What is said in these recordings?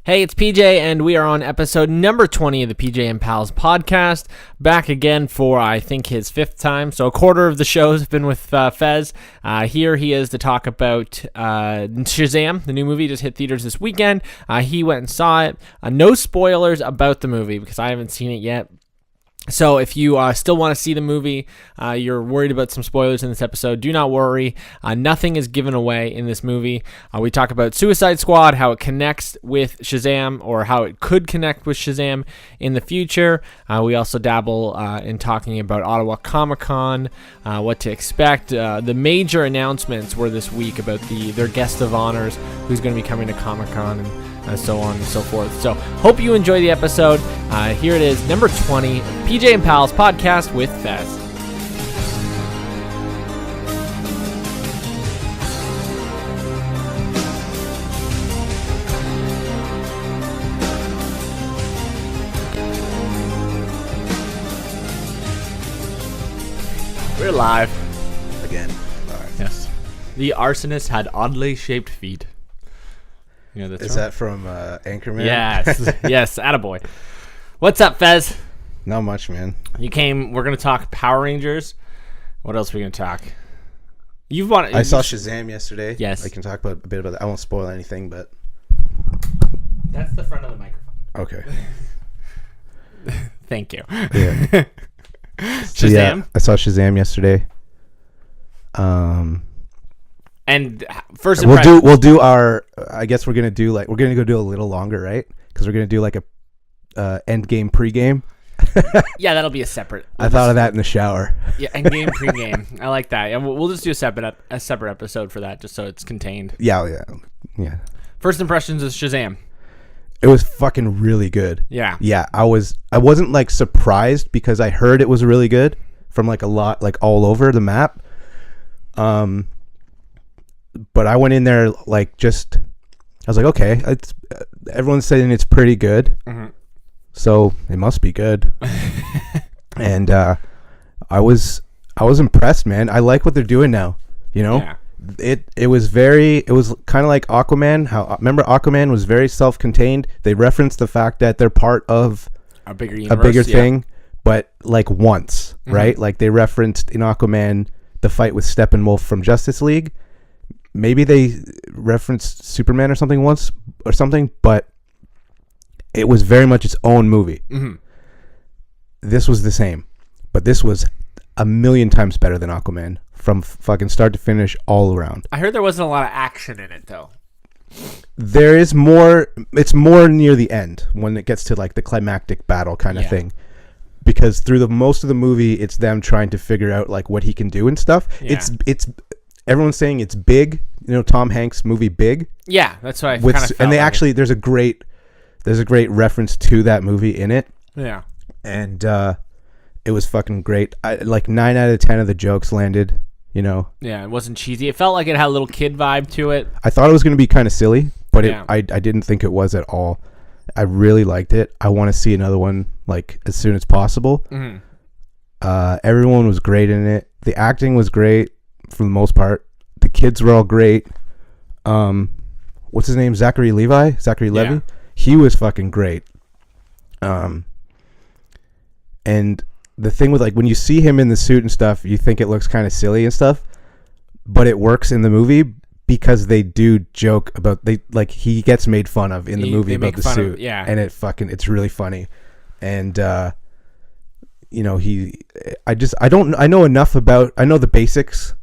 Hey, it's PJ, and we are on episode number 20 of the PJ and Pals podcast. Back again for, I think, his fifth time. So a quarter of the show has been with Fez. Here he is to talk about Shazam, the new movie just hit theaters this weekend. He went and saw it. No spoilers about the movie because I haven't seen it yet. So if you still want to see the movie, you're worried about some spoilers in this episode, do not worry. Nothing is given away in this movie. We talk about Suicide Squad, how it connects with Shazam, or how it could connect with Shazam in the future. We also dabble in talking about Ottawa Comic, what to expect. The major announcements were this week about their guest of honors, who's going to be coming to Comic Con, and so on and so forth. So hope you enjoy the episode. Here it is, number 20, PJ and Pals podcast with Fez. We're live. Again. All right. Yes. The arsonist had oddly shaped feet. You know, Is that from Anchorman? Yes. Yes, attaboy. What's up, Fez? Not much, man. We're going to talk Power Rangers. What else are we going to talk? I saw Shazam yesterday. Yes. I can talk a bit about that. I won't spoil anything, but... That's the front of the microphone. Okay. Thank you. Yeah. Shazam? So, yeah, I saw Shazam yesterday. And first impression... We'll do our... I guess we're going to do we're going to go do a little longer, right? Because we're going to do a end game, pre-game. Yeah, that'll be a separate... I thought of that in the shower. Yeah, end game, pre-game. I like that. And we'll just do a separate episode for that, just so it's contained. Yeah. First impressions of Shazam. It was fucking really good. Yeah. Yeah, I wasn't surprised because I heard it was really good from a lot, all over the map. But I went in there I was like, okay, everyone's saying it's pretty good. Mm-hmm. So it must be good. And I was impressed, man. I like what they're doing now. You know, yeah. It was kind of like Aquaman. Remember Aquaman was very self-contained. They referenced the fact that they're part of a bigger universe, a bigger thing, but once, mm-hmm. right? Like they referenced in Aquaman the fight with Steppenwolf from Justice League. Maybe they referenced Superman or something once or something, but it was very much its own movie. Mm-hmm. This was the same, but this was a million times better than Aquaman from fucking start to finish all around. I heard there wasn't a lot of action in it, though. There is more. It's more near the end when it gets to the climactic battle kind of thing. Because through the most of the movie, it's them trying to figure out what he can do and stuff. Yeah. It's everyone's saying it's Big. You know, Tom Hanks' movie Big. Yeah, that's what I kind of felt. And they actually there's a great reference to that movie in it. Yeah. And it was fucking great. 9 out of 10 of the jokes landed. You know. Yeah, it wasn't cheesy. It felt like it had a little kid vibe to it. I thought it was going to be kind of silly, but I didn't think it was at all. I really liked it. I want to see another one as soon as possible. Mm-hmm. Everyone was great in it. The acting was great for the most part. The kids were all great. What's his name? Zachary Levi? Zachary Levi? Yeah. He was fucking great. And the thing with when you see him in the suit and stuff, you think it looks kind of silly and stuff, but it works in the movie because they do joke about he gets made fun of in the movie about the suit. And it's really funny. And I know the basics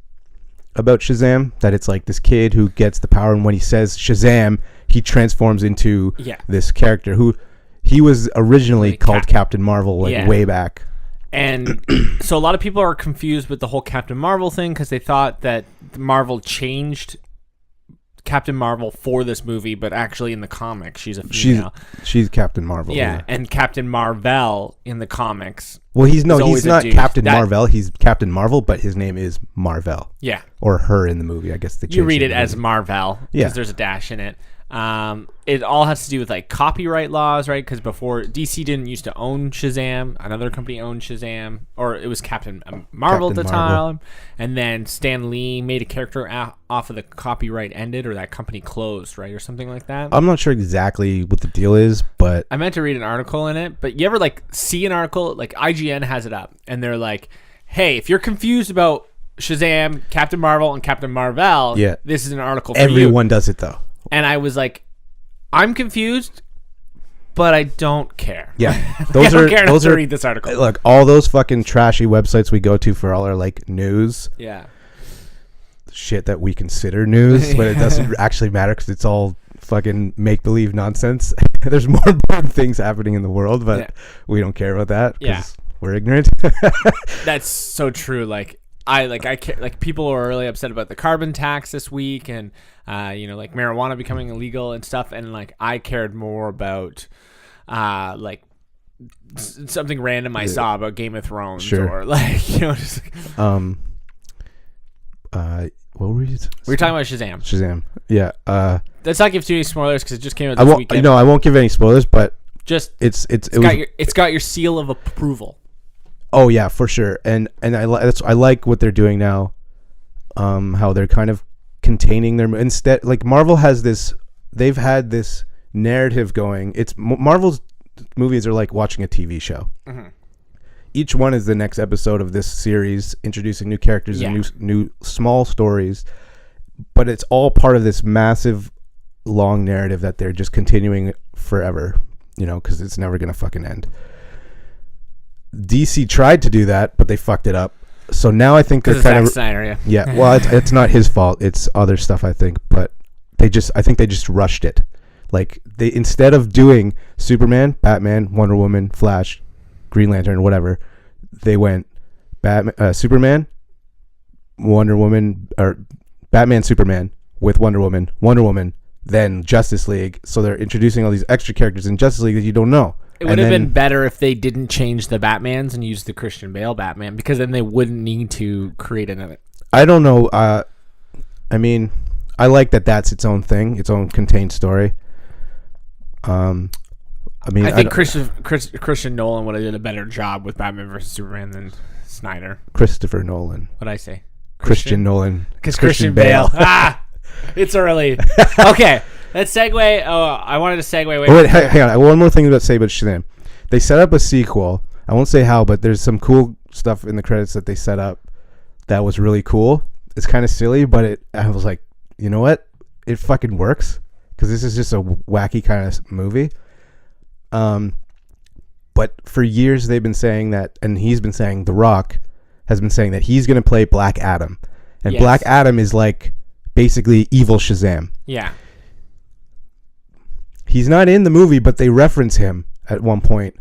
about Shazam, that it's this kid who gets the power, and when he says Shazam, he transforms into this character who he was originally called Captain Marvel way back. And so a lot of people are confused with the whole Captain Marvel thing because they thought that Marvel changed Captain Marvel for this movie, but actually in the comics she's a female. She's Captain Marvel. Yeah, and Captain Marvel in the comics. Well, he's not Captain Marvel. He's Captain Marvel, but his name is Marvel. Yeah, or her in the movie. I guess you read it as Marvel because there's a dash in it. It all has to do with like copyright laws, right? Because before DC didn't used to own Shazam, another company owned Shazam, or it was Captain Marvel at the time, and then Stan Lee made a character off of the copyright ended, or that company closed, right, or something like that. I'm not sure exactly what the deal is, but I meant to read an article in it. But you ever like see an article like IGN has it up, and they're like, "Hey, if you're confused about Shazam, Captain Marvel, and Captain Marvel, this is an article for you." Everyone does it though. And I was like, I'm confused, but I don't care. Yeah, I don't care enough to read this article. Look, all those fucking trashy websites we go to for all our like news. Yeah. Shit that we consider news, but it doesn't actually matter because it's all fucking make-believe nonsense. There's more important things happening in the world, but we don't care about that because we're ignorant. That's so true. Like I care, like people are really upset about the carbon tax this week, and like marijuana becoming illegal and stuff. And like I cared more about like something random I saw about Game of Thrones, or like just what were we? We were talking about Shazam. Shazam, yeah. Let's not give too many spoilers because it just came out this weekend. No, I won't give any spoilers, but just it's got your seal of approval. Oh yeah, for sure, and I like what they're doing now. How they're kind of containing their instead, like Marvel has this. They've had this narrative going. It's Marvel's movies are like watching a TV show. Mm-hmm. Each one is the next episode of this series, introducing new characters and new small stories, but it's all part of this massive, long narrative that they're just continuing forever. Because it's never gonna fucking end. DC tried to do that, but they fucked it up. So now I think they're kind of Snyder, well, it's not his fault. It's other stuff, I think. But I think they just rushed it. Like they instead of doing Superman, Batman, Wonder Woman, Flash, Green Lantern, whatever, they went Superman, Wonder Woman, or Batman, Superman with Wonder Woman, then Justice League. So they're introducing all these extra characters in Justice League that you don't know. It would have been better if they didn't change the Batmans and use the Christian Bale Batman, because then they wouldn't need to create another. I don't know. I mean, I like that that's its own thing, its own contained story. I think Christian Nolan would have did a better job with Batman versus Superman than Snyder. Christopher Nolan. What'd I say? Christian Nolan. Because Christian Bale. It's early. Okay. Let's segue. Oh, I wanted to segue. Wait, hang on. One more thing to say about Shazam. They set up a sequel. I won't say how, but there's some cool stuff in the credits that they set up that was really cool. It's kind of silly, but I was like, you know what? It fucking works because this is just a wacky kind of movie. But for years they've been saying that, and he's been saying, The Rock has been saying that he's going to play Black Adam, and Black Adam is like basically evil Shazam. Yeah. He's not in the movie, but they reference him at one point.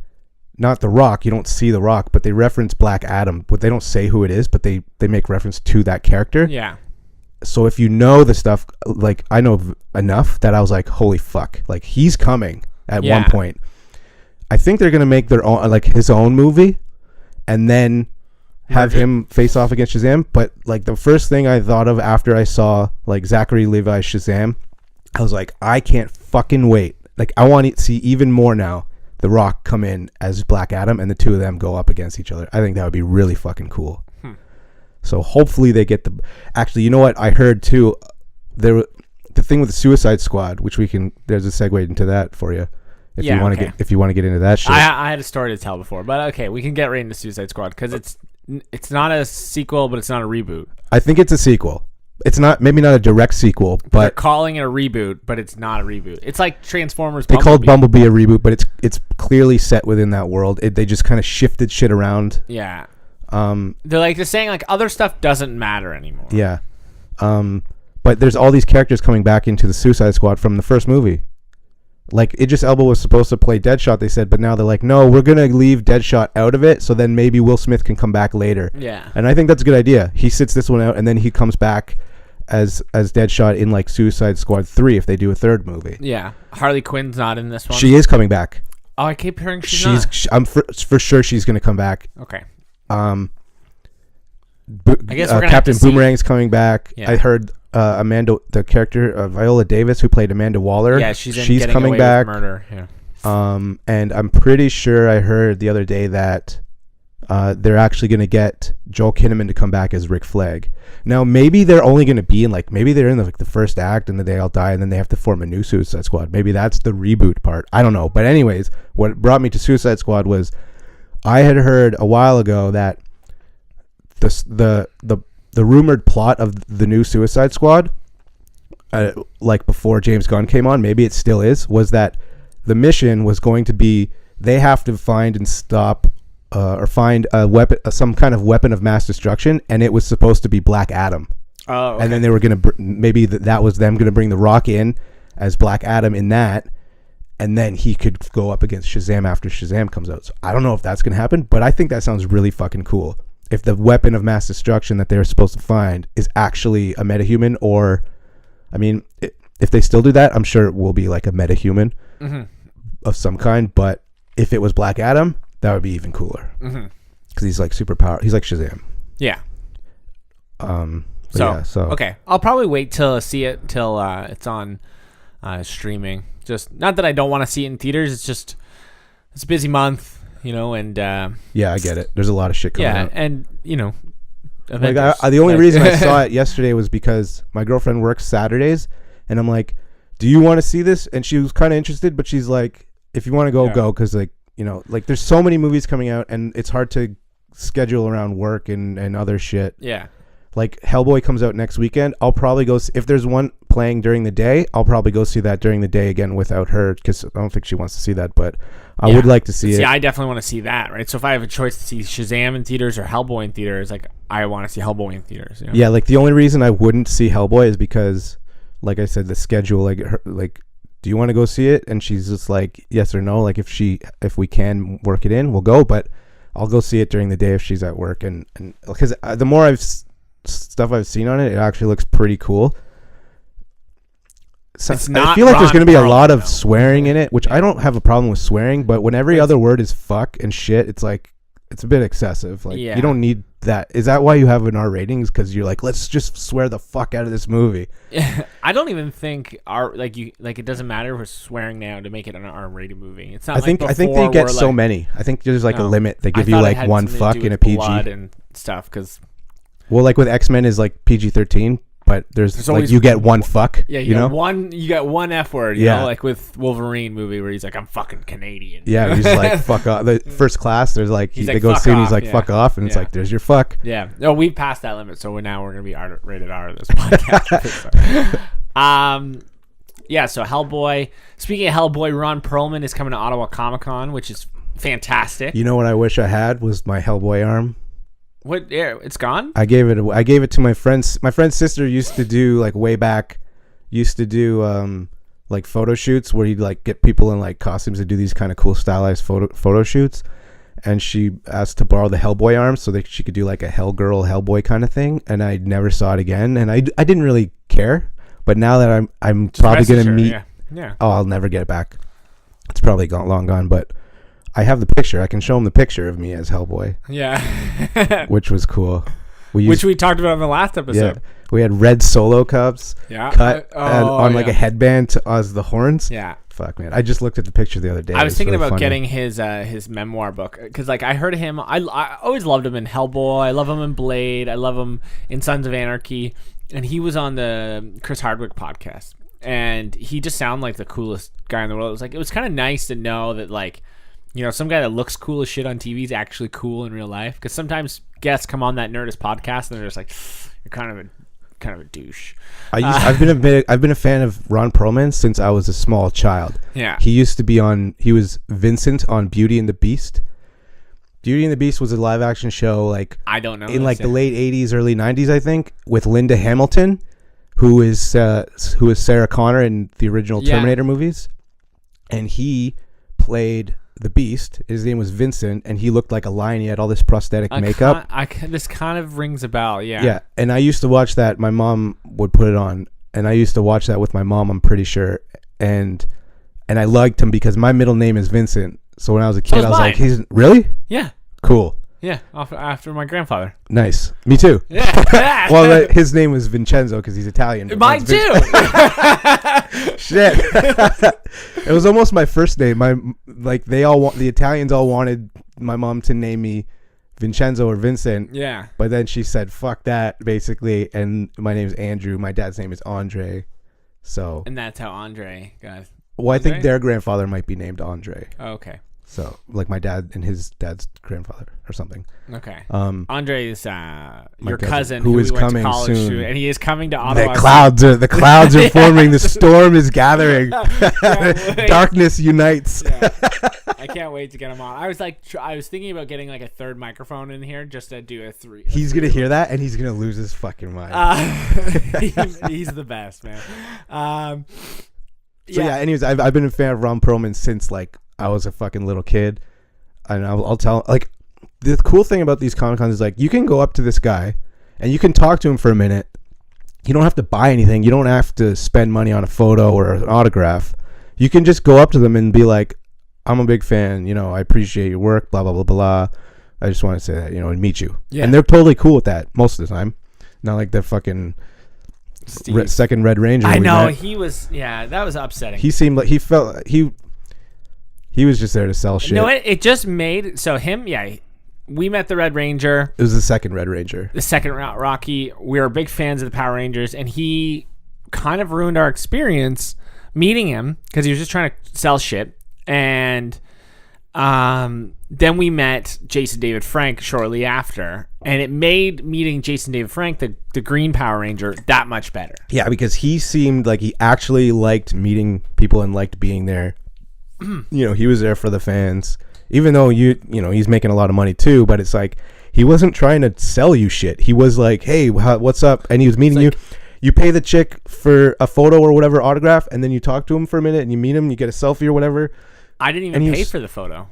Not The Rock. You don't see The Rock, but they reference Black Adam. But they don't say who it is, but they make reference to that character. Yeah. So if you know the stuff, like I know enough that I was like, holy fuck. Like he's coming at one point. I think they're going to make their own, like his own movie and then have him face off against Shazam. But like the first thing I thought of after I saw like Zachary Levi's Shazam, I was like, I can't fucking wait. Like, I want to see even more now The Rock come in as Black Adam and the two of them go up against each other. I think that would be really fucking cool. So hopefully they get the... Actually, you know what? I heard, too, the thing with the Suicide Squad, which we can... There's a segue into that for you. If you want to get into that shit. I had a story to tell before, but okay, we can get right into Suicide Squad because it's not a sequel, but it's not a reboot. I think it's a sequel. It's maybe not a direct sequel, but they're calling it a reboot, but it's not a reboot. It's like Transformers. They called Bumblebee a reboot, but it's clearly set within that world. They just kind of shifted shit around. Yeah. They're like just saying like other stuff doesn't matter anymore. Yeah. But there's all these characters coming back into the Suicide Squad from the first movie. Like Idris Elba was supposed to play Deadshot, they said, but now they're like, no, we're gonna leave Deadshot out of it, so then maybe Will Smith can come back later. Yeah. And I think that's a good idea. He sits this one out, and then he comes back as Deadshot in like Suicide Squad 3 if they do a third movie. Yeah. Harley Quinn's not in this one. She is coming back. Oh, I keep hearing she's not. I'm for sure she's gonna come back. Okay. I guess we're gonna Captain Boomerang's coming back. Yeah. I heard Amanda, the character Viola Davis, who played Amanda Waller. Yeah, she's coming back. Murder. Yeah. And I'm pretty sure I heard the other day that they're actually going to get Joel Kinnaman to come back as Rick Flag. Now, maybe they're only going to be in maybe they're in the first act and then they all die and then they have to form a new Suicide Squad. Maybe that's the reboot part. I don't know. But anyways, what brought me to Suicide Squad was I had heard a while ago that the rumored plot of the new Suicide Squad, before James Gunn came on, maybe it still is, was that the mission was going to be they have to find and stop or find a weapon, some kind of weapon of mass destruction, and it was supposed to be Black Adam. Oh, okay. And then they were going to maybe that was them going to bring The Rock in as Black Adam in that, and then he could go up against Shazam after Shazam comes out. So I don't know if that's going to happen, but I think that sounds really fucking cool. If the weapon of mass destruction that they're supposed to find is actually a metahuman, or, I mean, if they still do that, I'm sure it will be like a metahuman of some kind. But if it was Black Adam, that would be even cooler because he's like super power. He's like Shazam. Yeah. So okay, I'll probably wait till see it till it's on streaming. Just not that I don't want to see it in theaters. It's just it's a busy month. And yeah, I get it. There's a lot of shit coming out. And the only reason I saw it yesterday was because my girlfriend works Saturdays, and I'm like, "Do you want to see this?" And she was kind of interested, but she's like, "If you want to go, because there's so many movies coming out, and it's hard to schedule around work and other shit." Yeah. Like Hellboy comes out next weekend. I'll probably go if there's one playing during the day. I'll probably go see that during the day again without her because I don't think she wants to see that. But I would like to see it. Yeah, I definitely want to see that. Right. So if I have a choice to see Shazam in theaters or Hellboy in theaters, like I want to see Hellboy in theaters. Yeah. Like the only reason I wouldn't see Hellboy is because, like I said, the schedule. Do you want to go see it? And she's just like yes or no. Like if we can work it in, we'll go. But I'll go see it during the day if she's at work. And because the more stuff I've seen on it actually looks pretty cool. So I feel like there's going to be a lot of swearing in it, which I don't have a problem with swearing, but when every other word is fuck and shit, it's like it's a bit excessive. Like you don't need that. Is that why you have an R ratings? Because you're like, let's just swear the fuck out of this movie. I don't even think it doesn't matter if we're swearing now to make it an R-rated movie. It's not. I think they get so many. I think there's a limit. They give you like one fuck in a PG and stuff because. Well, like with X-Men is like PG-13, but there's like you get one fuck. Yeah, you get one F word. You know, like with Wolverine movie where he's like, I'm fucking Canadian. Yeah, he's like fuck off. The First Class, there's like they go see him, he's like fuck off, and it's like there's your fuck. Yeah, no, we've passed that limit, so we're gonna be rated R this podcast. Yeah, so Hellboy. Speaking of Hellboy, Ron Perlman is coming to Ottawa Comic Con, which is fantastic. You know what I wish I had was my Hellboy arm. What? Yeah, it's gone. I gave it to my friends. My friend's sister used to do way back. Used to do photo shoots where he'd get people in costumes to do these kind of cool stylized photo shoots. And she asked to borrow the Hellboy arm so that she could do a Hellgirl Hellboy kind of thing. And I never saw it again. And I didn't really care. But now that I'm probably gonna meet. Yeah. Oh, I'll never get it back. It's probably long gone, but. I have the picture. I can show him the picture of me as Hellboy. Yeah. Which was cool. Which we talked about in the last episode. Yeah. We had red Solo cups cut on a headband as the horns. Yeah. Fuck, man. I just looked at the picture the other day. I was thinking about getting his memoir book because I heard him. I always loved him in Hellboy. I love him in Blade. I love him in Sons of Anarchy. And he was on the Chris Hardwick podcast. And he just sounded like the coolest guy in the world. It was kind of nice to know that some guy that looks cool as shit on TV is actually cool in real life. Because sometimes guests come on that Nerdist podcast and they're just like, you're kind of a douche. I've been a fan of Ron Perlman since I was a small child. Yeah. He was Vincent on Beauty and the Beast. Beauty and the Beast was a live action show I don't know. In the late 80s, early 90s, I think, with Linda Hamilton, who is Sarah Connor in the original Terminator movies. And he played the Beast. His name was Vincent, and he looked like a lion. He had all this prosthetic makeup. This kind of rings a bell, yeah. Yeah, and I used to watch that. My mom would put it on, and I used to watch that with my mom, I'm pretty sure. And I liked him because my middle name is Vincent. So when I was a kid, I was like, he's really? Yeah. Cool. Yeah, after my grandfather. Nice. Me too. Yeah. Well, his name was Vincenzo because he's Italian. Mine too. Shit. It was almost my first name. The Italians all wanted my mom to name me Vincenzo or Vincent. Yeah. But then she said, fuck that, basically. And my name's Andrew. My dad's name is Andre. So. And that's how Andre got. Well, I think their grandfather might be named Andre. Oh, okay. So, like my dad and his dad's grandfather or something. Okay. Andre is your cousin who is we went coming to college soon. to, and he is coming to Ottawa. The clouds are forming. The storm is gathering. Darkness unites. Yeah. I can't wait to get him on. I was thinking about getting like a third microphone in here just to do a three. He's gonna hear that and he's gonna lose his fucking mind. He's the best, man. Anyways, I've been a fan of Ron Perlman since like I was a fucking little kid, and I'll tell, like, the cool thing about these Comic Cons is like you can go up to this guy and you can talk to him for a minute. You don't have to buy anything. You don't have to spend money on a photo or an autograph. You can just go up to them and be like, I'm a big fan, I appreciate your work, blah blah blah blah. I just want to say that, and meet you. Yeah. And they're totally cool with that most of the time. Not like the fucking second Red Ranger. I know, he was, that was upsetting. He seemed like he was just there to sell shit. No, it just made, so we met the Red Ranger. It was the second Red Ranger. The second Rocky. We were big fans of the Power Rangers, and he kind of ruined our experience meeting him because he was just trying to sell shit. And then we met Jason David Frank shortly after, and it made meeting Jason David Frank, the Green Power Ranger, that much better. Yeah, because he seemed like he actually liked meeting people and liked being there. He was there for the fans, even though he's making a lot of money too. But it's like he wasn't trying to sell you shit. He was like, "Hey, what's up?" And he was meeting you. You pay the chick for a photo or whatever, autograph, and then you talk to him for a minute and you meet him. You get a selfie or whatever. I didn't even pay for the photo.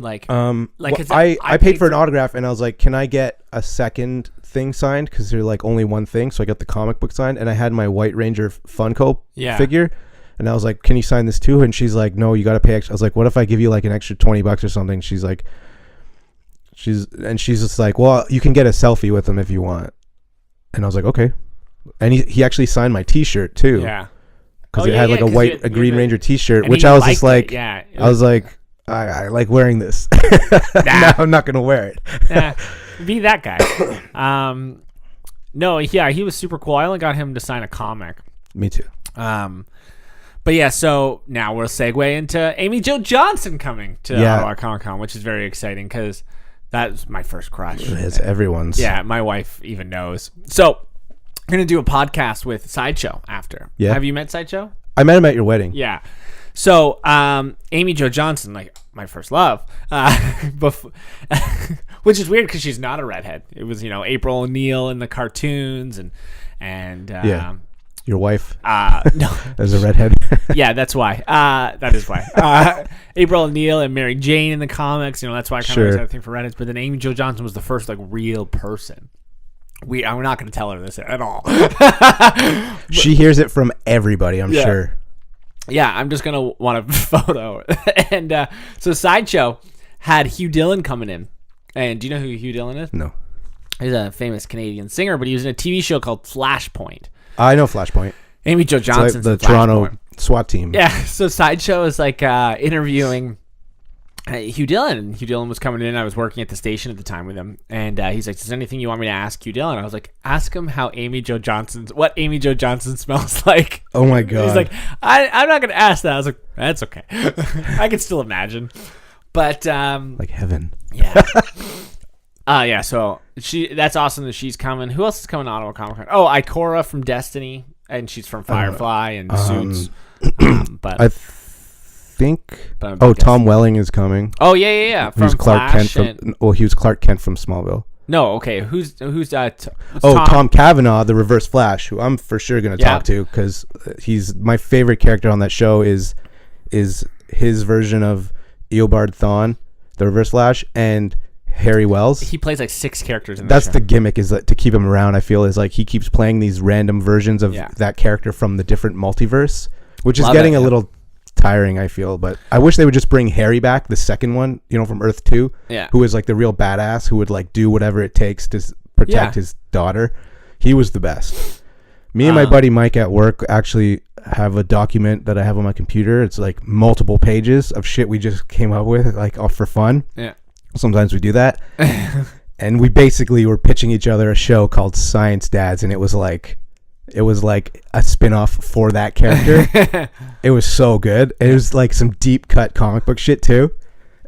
I paid for an autograph, and I was like, "Can I get a second thing signed?" Because they're like only one thing. So I got the comic book signed, and I had my White Ranger Funko figure. And I was like, "Can you sign this too?" And she's like, "No, you got to pay extra." I was like, "What if I give you like an extra $20 or something?" She's just like, "Well, you can get a selfie with him if you want." And I was like, "Okay." And he actually signed my T-shirt too. Yeah. Because it had like a Green Ranger T-shirt, which I was just like, I was like, I like wearing this. Now I'm not gonna wear it. Be that guy. No, he was super cool. I only got him to sign a comic. Me too. But yeah, so now we'll segue into Amy Jo Johnson coming to Ottawa Comic Con, which is very exciting because that's my first crush. It's everyone's. Yeah, my wife even knows. So I'm going to do a podcast with Sideshow after. Yeah. Have you met Sideshow? I met him at your wedding. Yeah. So Amy Jo Johnson, like my first love, which is weird because she's not a redhead. It was, April O'Neil in the cartoons and your wife no, as a redhead. Yeah, that's why. That is why. April O'Neil and Mary Jane in the comics. That's why I kind of always had a thing for redheads. But then Amy Jo Johnson was the first like real person. I'm not going to tell her this at all. She hears it from everybody, I'm sure. Yeah, I'm just going to want a photo. And so Sideshow had Hugh Dillon coming in. And do you know who Hugh Dillon is? No. He's a famous Canadian singer, but he was in a TV show called Flashpoint. I know Flashpoint. Amy Jo Johnson's the Toronto SWAT team. Yeah, so Sideshow is like interviewing Hugh Dillon. And Hugh Dillon was coming in. I was working at the station at the time with him. And he's like, is there anything you want me to ask Hugh Dillon? I was like, ask him what Amy Jo Johnson smells like. Oh my God. He's like, I'm not going to ask that. I was like, that's okay. I can still imagine. But like heaven. Yeah. Yeah, so that's awesome that she's coming. Who else is coming to Ottawa Comic Con? Oh, Ikora from Destiny, and she's from Firefly and Suits. But I think Tom Welling is coming. Oh yeah. Who's Clark Kent he was Clark Kent from Smallville. No, okay. Who's that? Tom Cavanaugh, the Reverse Flash, who I'm for sure going to talk to because he's my favorite character on that show. Is his version of Eobard Thawne, the Reverse Flash, and Harry Wells. He plays like 6 characters in That's the gimmick, is that to keep him around. I feel is like he keeps playing these random versions of that character from the different multiverse, which is getting a little tiring, I feel. But I wish they would just bring Harry back, the second one, from Earth 2, who is like the real badass, who would like do whatever it takes to protect his daughter. He was the best. Me and my buddy Mike at work actually have a document that I have on my computer. It's like multiple pages of shit we just came up with, like all for fun. Yeah. Sometimes we do that. And we basically were pitching each other a show called Science Dads, and it was like a spin-off for that character. It was so good. It was like some deep cut comic book shit too.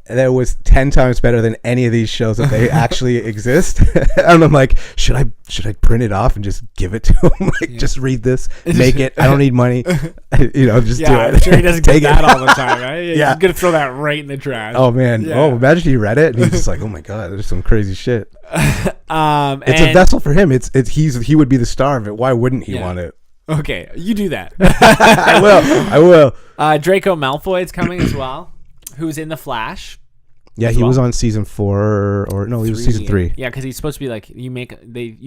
And it was 10 times better than any of these shows that they actually exist. And I'm like, should I print it off and just give it to him? Just read this, make it. I don't need money. Just do it. I'm sure he doesn't get that all the time, right? He's gonna throw that right in the trash. Oh man. Yeah. Oh, imagine he read it and he's just like, oh my god, there's some crazy shit. It's a vessel for him. He would be the star of it. Why wouldn't he want it? Okay, you do that. I will. Draco Malfoy's coming as well. Who's in the Flash? Yeah, he was on season 4, or no, he was season 3. Yeah, because he's supposed to be like you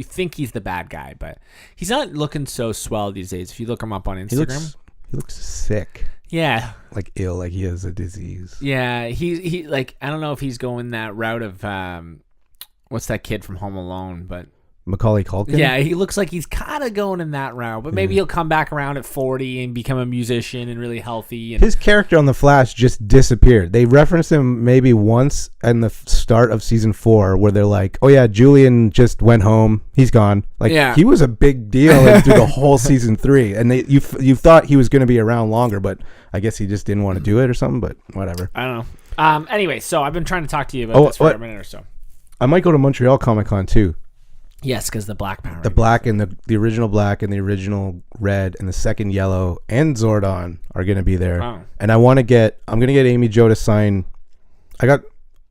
think he's the bad guy, but he's not looking so swell these days. If you look him up on Instagram, he looks sick. Yeah, like ill, like he has a disease. Yeah, he like I don't know if he's going that route of what's that kid from Home Alone, but. Macaulay Culkin? Yeah, he looks like he's kind of going in that route, but maybe he'll come back around at 40 and become a musician and really healthy. And his character on The Flash just disappeared. They referenced him maybe once in the start of season 4 where they're like, oh yeah, Julian just went home. He's gone. Like, he was a big deal through the whole season 3. And you thought he was going to be around longer, but I guess he just didn't want to do it or something, but whatever. I don't know. Anyway, so I've been trying to talk to you about this for a minute or so. I might go to Montreal Comic Con too. Yes, because the Black Power. The black and the original black and the original red and the second yellow and Zordon are going to be there. Oh. And I'm going to get Amy Jo to sign. I got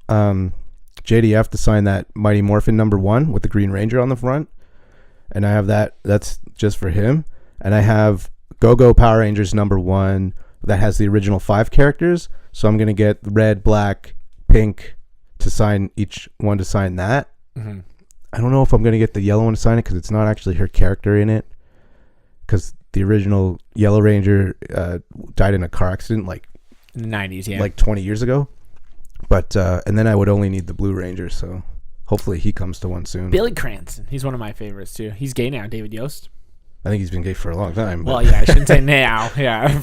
JDF to sign that Mighty Morphin #1 with the Green Ranger on the front. And I have that's just for him. And I have Go-Go Power Rangers #1 that has the original 5 characters. So I'm going to get red, black, pink to sign each one to sign that. Mm-hmm. I don't know if I'm going to get the yellow one to sign it because it's not actually her character in it. Because the original Yellow Ranger died in a car accident like in the 90s, yeah. Like 20 years ago. But, and then I would only need the Blue Ranger, so hopefully he comes to one soon. Billy Cranston. He's one of my favorites, too. He's gay now, David Yost. I think he's been gay for a long time. But. Well, yeah, I shouldn't say now. Yeah.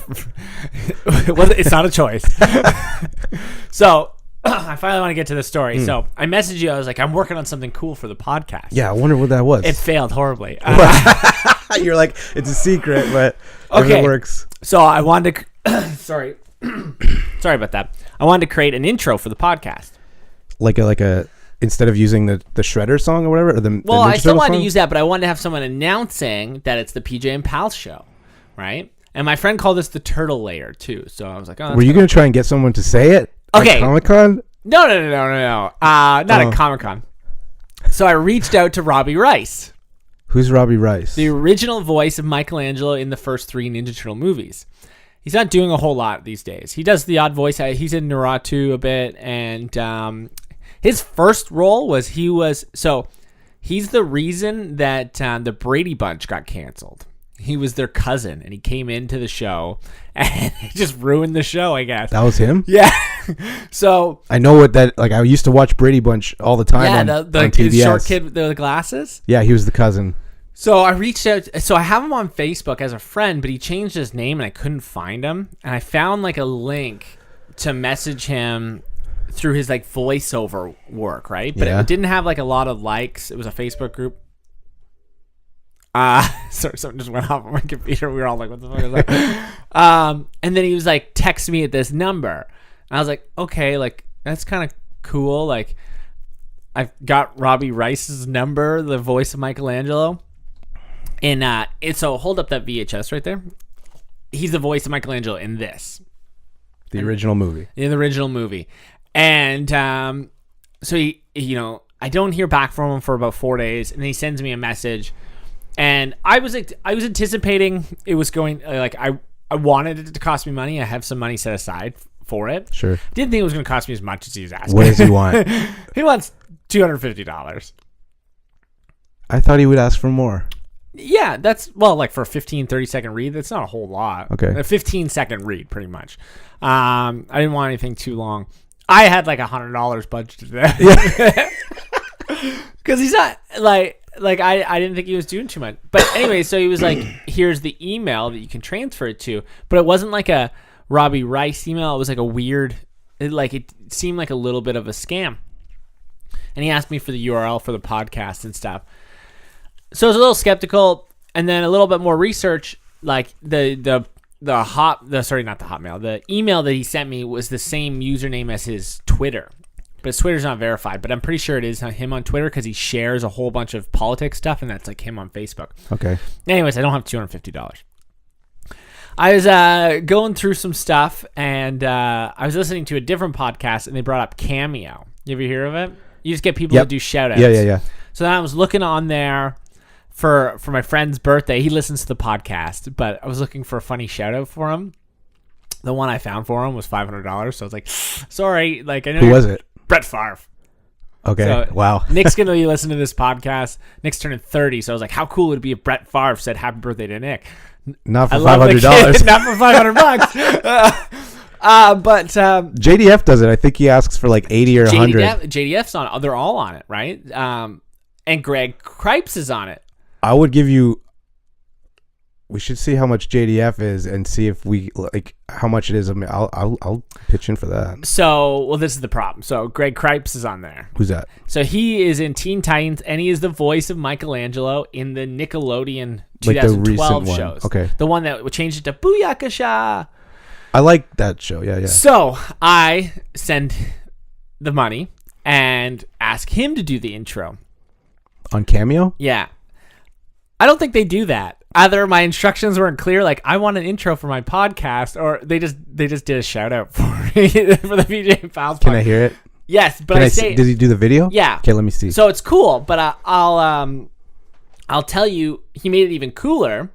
It's not a choice. So... I finally want to get to the story. So I messaged you. I was like, I'm working on something cool for the podcast. Yeah, I wonder what that was. It failed horribly. You're like, it's a secret, but it works. So I wanted to... sorry about that. I wanted to create an intro for the podcast. Like a instead of using the Shredder song or whatever? Or I still wanted to use that, but I wanted to have someone announcing that it's the PJ and Pal show, right? And my friend called this the Turtle Layer, too. So I was like, oh, were you going to try and get someone to say it? Okay. Comic-Con? No. Not at Comic-Con. So I reached out to Robbie Rice. Who's Robbie Rice? The original voice of Michelangelo in the first 3 Ninja Turtle movies. He's not doing a whole lot these days. He does the odd voice. He's in Naruto a bit. And his first role was he's the reason that the Brady Bunch got canceled. He was their cousin, and he came into the show, and he just ruined the show, I guess. That was him? Yeah. So I know what that, like, I used to watch Brady Bunch all the time on TBS. Short kid with the glasses? Yeah, he was the cousin. So I reached out. So I have him on Facebook as a friend, but he changed his name, and I couldn't find him. And I found, like, a link to message him through his, like, voiceover work, right? But it didn't have, like, a lot of likes. It was a Facebook group. Sorry, something just went off on my computer. We were all like, what the fuck is that? And then he was like, text me at this number. And I was like, okay, like, that's kind of cool. Like, I've got Robbie Rice's number, the voice of Michelangelo. And so hold up that VHS right there. He's the voice of Michelangelo in this. The original movie. In the original movie. And so he, I don't hear back from him for about 4 days. And then he sends me a message. And I was anticipating it was going, like, I wanted it to cost me money. I have some money set aside for it. Sure. Didn't think it was going to cost me as much as he was asking. What does he want? He wants $250. I thought he would ask for more. Yeah, that's, well, like for a 30-second read, that's not a whole lot. Okay. A 15-second read, pretty much. I didn't want anything too long. I had like $100 budgeted there. Because he's not, like I didn't think he was doing too much. But anyway, so he was like, here's the email that you can transfer it to. But it wasn't like a Robbie Rice email. It was like a weird, it seemed like a little bit of a scam. And he asked me for the URL for the podcast and stuff. So I was a little skeptical, and then a little bit more research. Like the email that he sent me was the same username as his Twitter, but his Twitter's not verified. But I'm pretty sure it is him on Twitter because he shares a whole bunch of politics stuff, and that's like him on Facebook. Okay. Anyways, I don't have $250. I was going through some stuff, and I was listening to a different podcast, and they brought up Cameo. You ever hear of it? You just get people to do shout outs. Yeah. So then I was looking on there for my friend's birthday. He listens to the podcast, but I was looking for a funny shout out for him. The one I found for him was $500. So I was like, sorry. Like, I know. Who was it? Brett Favre. Okay. So, wow. Nick's going to be listening to this podcast. Nick's turning 30. So I was like, how cool would it be if Brett Favre said happy birthday to Nick? Not for $500. Not for $500. But JDF does it. I think he asks for like 80 or 100. JDF's on it. They're all on it, right? And Greg Cripes is on it. I would give you. We should see how much JDF is and see if we like how much it is. I mean, I'll pitch in for that. So, well, this is the problem. So, Greg Cripes is on there. Who's that? So he is in Teen Titans, and he is the voice of Michelangelo in the Nickelodeon 2012 shows. Okay, the one that changed it to Booyakasha. I like that show. Yeah. So I send the money and ask him to do the intro on Cameo. Yeah. I don't think they do that. Either my instructions weren't clear, like I want an intro for my podcast, or they just did a shout out for me for the PJ and Pals podcast. Can I hear it? Yes, but I say, does he do the video? Yeah. Okay, let me see. So it's cool, but I'll tell you, he made it even cooler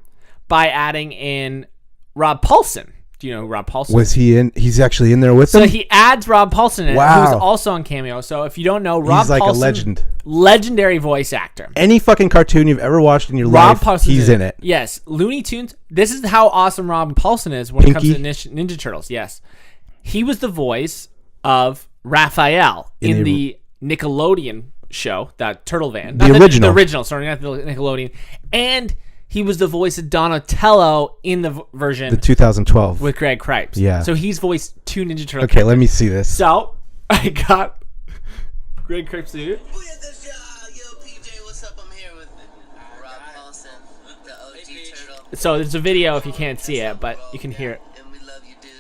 by adding in Rob Paulson. Do you know who Rob Paulson was? He in? He's actually in there with them? So he adds Rob Paulson in, wow. who's also on Cameo. So if you don't know, Rob like Paulson, a legend. Legendary voice actor. Any fucking cartoon you've ever watched in your Rob life, Paulson's he's in it. Yes. Looney Tunes. This is how awesome Rob Paulson is when Pinky? it comes to Ninja Turtles. Yes. He was the voice of Raphael in the Nickelodeon show, that Turtle Van. The original. The original, sorry, not the Nickelodeon. And he was the voice of Donatello in the version. The 2012. With Greg Cripes. Yeah. So he's voiced two Ninja Turtle Okay, let me see this. So, I got Greg Cripes here. So there's a video if you can't see it, but you can hear it. And we love you, dude.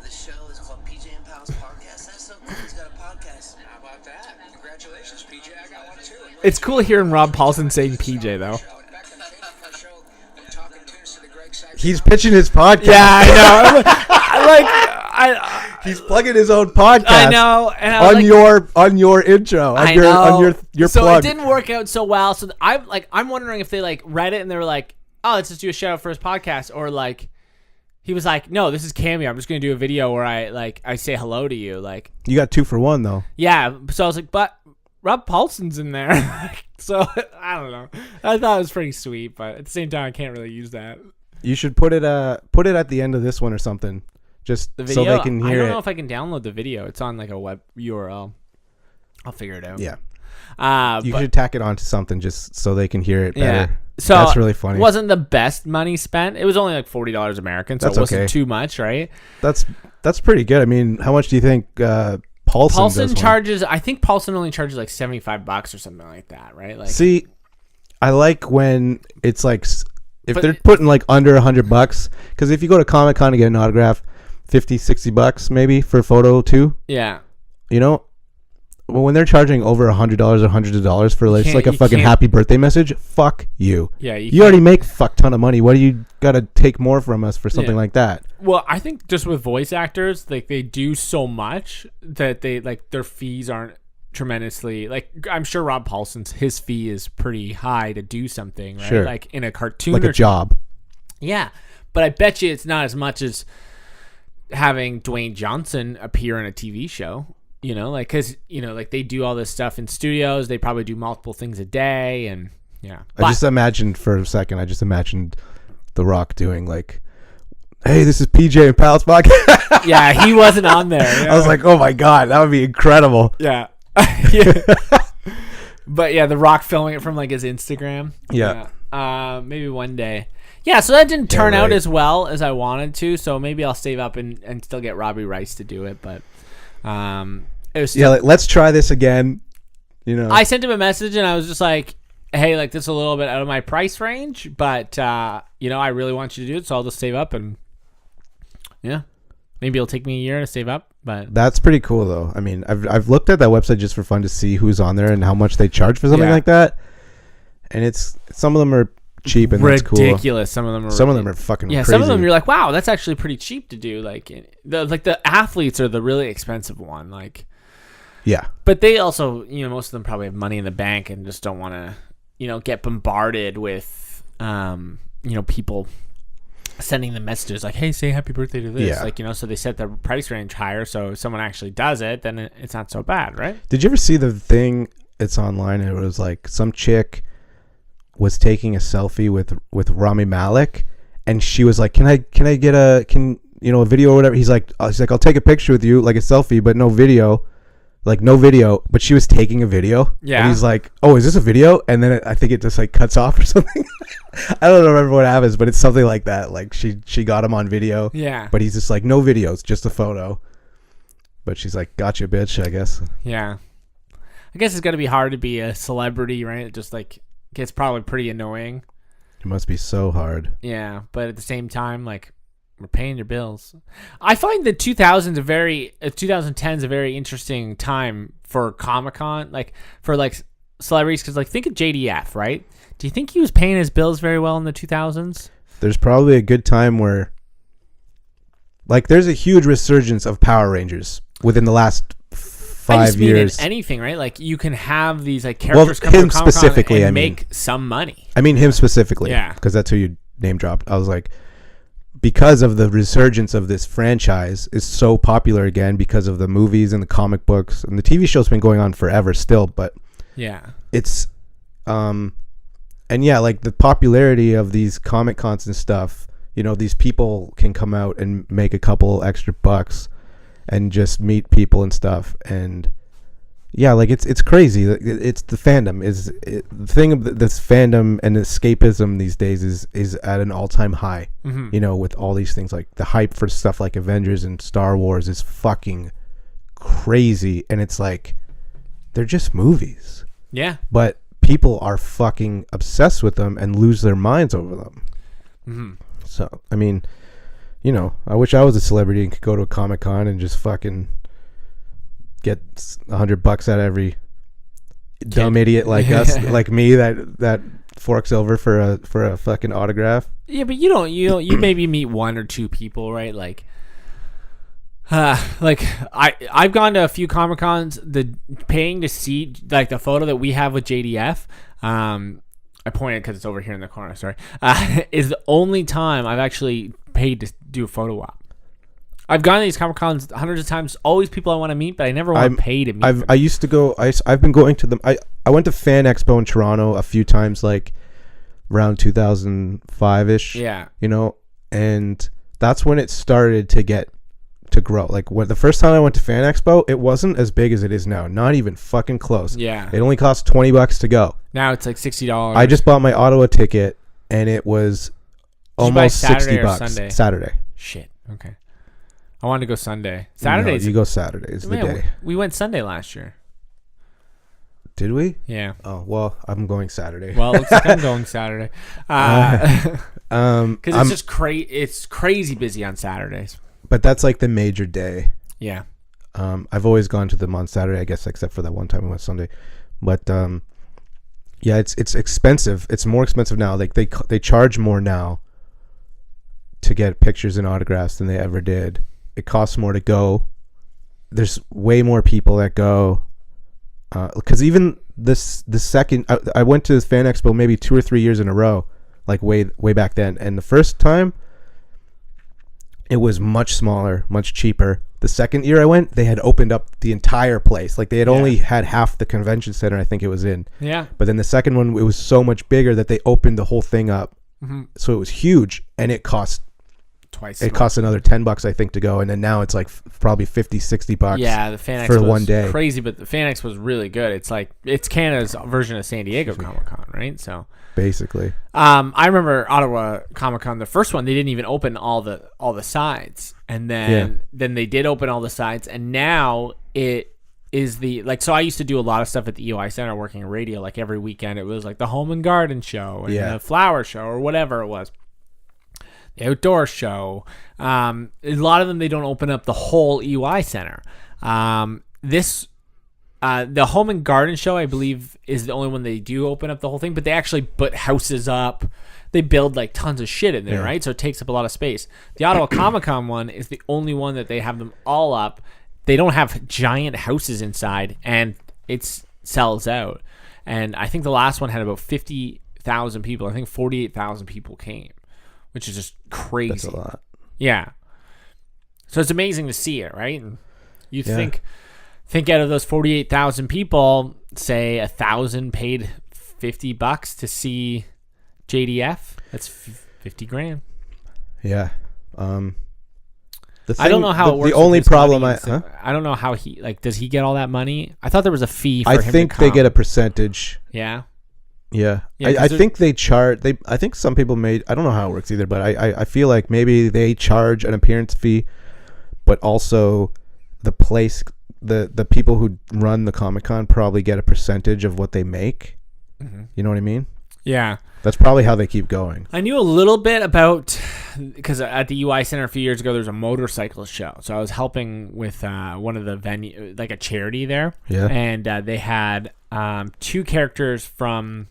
The show is called PJ and Pals Podcast. That's so cool. He's got a podcast. How about that? Congratulations, PJ. I got one too. It's cool hearing Rob Paulson saying PJ though. He's pitching his podcast. Yeah, I know. He's plugging his own podcast. I know. And I on your intro. On your so plug. it didn't work out so well. So I'm wondering if they like read it and they were like, oh, let's just do a shout out for his podcast, or like he was like, no, this is Cameo. I'm just gonna do a video where I say hello to you. Like, you got 2 for 1 though. Yeah. So I was like, but Rob Paulson's in there. So I don't know. I thought it was pretty sweet, but at the same time, I can't really use that. You should put it at the end of this one or something, just the video, so they can hear it. I don't know if I can download the video. It's on like a web URL. I'll figure it out. Yeah. You should tack it onto something just so they can hear it better. Yeah. So that's really funny. It wasn't the best money spent. It was only like $40 American, so that's it wasn't okay. too much, right? That's pretty good. I mean, how much do you think Paulson charges? I think Paulson only charges like $75 or something like that, right? Like, see, I like when it's like if they're putting like under $100, because if you go to Comic-Con to get an autograph, $50-$60 maybe for a photo too. Yeah. You know, well, when they're charging over $100 or hundreds of dollars for like a fucking happy birthday message, fuck you. Yeah, you already make a fuck ton of money. What do you gotta take more from us for something like that? Well, I think just with voice actors, like they do so much that they like their fees aren't tremendously, like I'm sure Rob Paulson's his fee is pretty high to do something, right? Sure. Like in a cartoon, like a job. Yeah, but I bet you it's not as much as having Dwayne Johnson appear in a TV show. You know, like, because, you know, like they do all this stuff in studios. They probably do multiple things a day. And, Yeah. I just imagined for a second. I just imagined The Rock doing like, "Hey, this is PJ and Pal's podcast." Yeah, he wasn't on there. Yeah. I was like, "Oh my god, that would be incredible." Yeah. Yeah. But yeah, The Rock filming it from like his Instagram. Yeah. Maybe one day. Yeah, so that didn't turn out right. as well as I wanted to. So maybe I'll save up and still get Robbie Rice to do it. But it was still, Let's try this again. You know, I sent him a message and I was just like, "Hey, like this is a little bit out of my price range, but I really want you to do it, so I'll just save up and yeah, maybe it'll take me a year to save up." But that's pretty cool, though. I mean, I've looked at that website just for fun to see who's on there and how much they charge for something like that. And it's some of them are cheap and ridiculous. That's cool. Some of them are fucking yeah. crazy. Some of them you're like, wow, that's actually pretty cheap to do. Like the athletes are the really expensive one. Like yeah, but they also most of them probably have money in the bank and just don't want to get bombarded with people sending them messages like, "Hey, say happy birthday to this." Yeah. Like, so they set the price range higher, so if someone actually does it, then it's not so bad, right? Did you ever see the thing? It's online. And it was like some chick was taking a selfie with Rami Malek, and she was like, "Can I get a video or whatever?" He's like, "I'll take a picture with you, like a selfie, but no video." Like no video, but she was taking a video. Yeah. And he's like, "Oh, is this a video?" And then I think it just like cuts off or something. I don't remember what happens, but it's something like that. Like she got him on video. Yeah. But he's just like, "No videos, just a photo." But she's like, "Gotcha, bitch," I guess. Yeah. I guess it's got to be hard to be a celebrity, right? It just like gets probably pretty annoying. It must be so hard. Yeah, but at the same time, like, we're paying your bills. I find the 2010s a very interesting time for Comic-Con, like for like celebrities, because like think of JDF, right? Do you think he was paying his bills very well in the 2000s? There's probably a good time where, like, there's a huge resurgence of Power Rangers within the last 5 years. Anything, right? Like you can have these like characters come him to Comic-Con specifically, and make some money. I mean him specifically, Yeah, because that's who you name dropped. I was like, because of the resurgence of this franchise is so popular again because of the movies and the comic books, and the TV show's been going on forever still, but yeah, it's and yeah, like the popularity of these Comic Cons and stuff, these people can come out and make a couple extra bucks and just meet people and stuff, and yeah, like it's crazy. It's the fandom the thing of this fandom and escapism these days is at an all-time high. Mm-hmm. With all these things, like the hype for stuff like Avengers and Star Wars is fucking crazy, and it's like they're just movies. Yeah, but people are fucking obsessed with them and lose their minds over them. Mm-hmm. So I mean, I wish I was a celebrity and could go to a Comic-Con and just fucking get $100 out of every dumb idiot like us, like me, that forks over for a fucking autograph. Yeah, but you maybe meet one or two people, right? Like I've gone to a few Comic Cons. The paying to see like the photo that we have with JDF, I pointed because it's over here in the corner. Sorry, is the only time I've actually paid to do a photo op. I've gone to these Comic Cons hundreds of times. Always people I want to meet, but I never want to pay to meet. I used to go. I've been going to them. I went to Fan Expo in Toronto a few times, like around 2005-ish. Yeah. And that's when it started to grow. Like when the first time I went to Fan Expo, it wasn't as big as it is now. Not even fucking close. Yeah. It only cost $20 to go. Now it's like $60. I just bought my Ottawa ticket, and it was almost $60. Saturday. Shit. Okay. I wanted to go Sunday. Saturdays. No, you go Saturdays. The day. We went Sunday last year. Did we? Yeah. Oh well, I'm going Saturday. Well, it looks like I'm going Saturday. Because it's just it's crazy busy on Saturdays. But that's like the major day. Yeah. I've always gone to them on Saturday, I guess, except for that one time I went Sunday. But yeah, it's expensive. It's more expensive now. Like they charge more now to get pictures and autographs than they ever did. It costs more to go. There's way more people that go. Because even the second I went to this Fan Expo maybe 2 or 3 years in a row, like way back then, and the first time it was much smaller, much cheaper. The second year I went, they had opened up the entire place. Like they had only had half the convention center I think it was in. Yeah. But then the second one, it was so much bigger that they opened the whole thing up. So it was huge, and it cost twice. It cost another $10 I think to go, and then now it's like probably $50-$60. Yeah, the Fan Expo for was one day. crazy, but the Fan Expo was really good. It's Canada's version of San Diego Comic Con, right? So basically, I remember Ottawa Comic Con, the first one. They didn't even open all the sides, and then they did open all the sides, and now it is so I used to do a lot of stuff at the EOI Center working in radio. Like every weekend, it was like the Home and Garden show and the Flower show or whatever it was. The outdoor show. A lot of them, they don't open up the whole EY Center. The Home and Garden show, I believe, is the only one they do open up the whole thing, but they actually put houses up. They build like tons of shit in there, right? So it takes up a lot of space. The Ottawa Comic Con one is the only one that they have them all up. They don't have giant houses inside, and it sells out. And I think the last one had about 50,000 people. I think 48,000 people came, which is just crazy. that's a lot. Yeah. So it's amazing to see it, right? And you think out of those 48,000 people, say 1,000 paid $50 to see JDF. That's 50 grand. Yeah. I don't know how it works. The only problem I don't know how he does he get all that money? I thought there was a fee for him I think to come. they get a percentage. Yeah. Yeah. I think they charge. I think some people made. I don't know how it works either, but I feel like maybe they charge an appearance fee, but also the place, the people who run the Comic-Con probably get a percentage of what they make. Mm-hmm. You know what I mean? Yeah. That's probably how they keep going. I knew a little bit about, because at the UI Center a few years ago, there was a motorcycle show. So I was helping with one of the venue, like a charity there. Yeah. And they had two characters from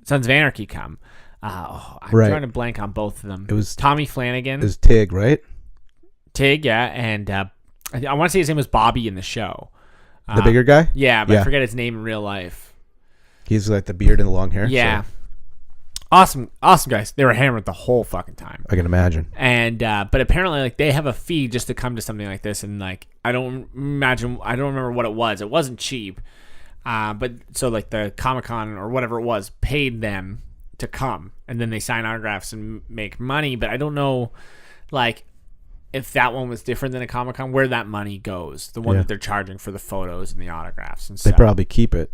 Sons of Anarchy come. I'm trying to blank on both of them. It was Tommy Flanagan. It was Tig, right? Tig, yeah. And I want to say his name was Bobby in the show. The bigger guy? Yeah, but I forget his name in real life. He's like the beard and the long hair. Yeah. So. Awesome guys. They were hammered the whole fucking time. I can imagine. And but apparently, they have a fee just to come to something like this, and I don't remember what it was. It wasn't cheap, but so the Comic-Con or whatever it was paid them to come, and then they sign autographs and make money. But I don't know, if that one was different than a Comic-Con, where that money goes. The one that they're charging for the photos and the autographs and stuff. They probably keep it.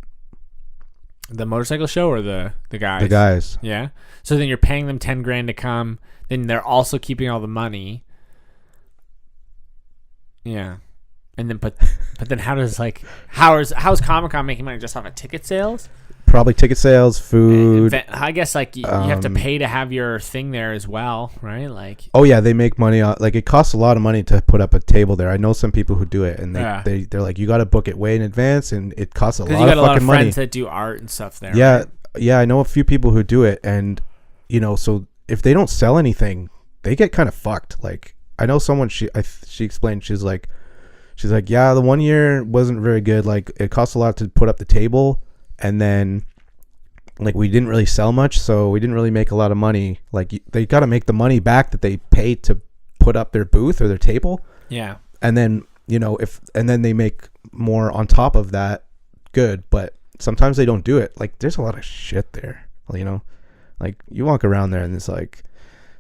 The motorcycle show or the guys? The guys. Yeah. So then you're paying them 10 grand to come. Then they're also keeping all the money. Yeah. And then but then how is Comic-Con making money just off of ticket sales? Probably ticket sales, food. I guess you have to pay to have your thing there as well, right? Oh yeah, they make money on it costs a lot of money to put up a table there. I know some people who do it, and they're like, you got to book it way in advance, and it costs a lot of fucking money. Because you got a lot of friends that do art and stuff there. Yeah, right? Yeah, I know a few people who do it, and so if they don't sell anything, they get kind of fucked. I know someone she explained, she's like, yeah, the one year wasn't very good. It cost a lot to put up the table. And then, we didn't really sell much, so we didn't really make a lot of money. They got to make the money back that they paid to put up their booth or their table. Yeah. And then, and then they make more on top of that. Good. But sometimes they don't do it. There's a lot of shit there, you walk around there and it's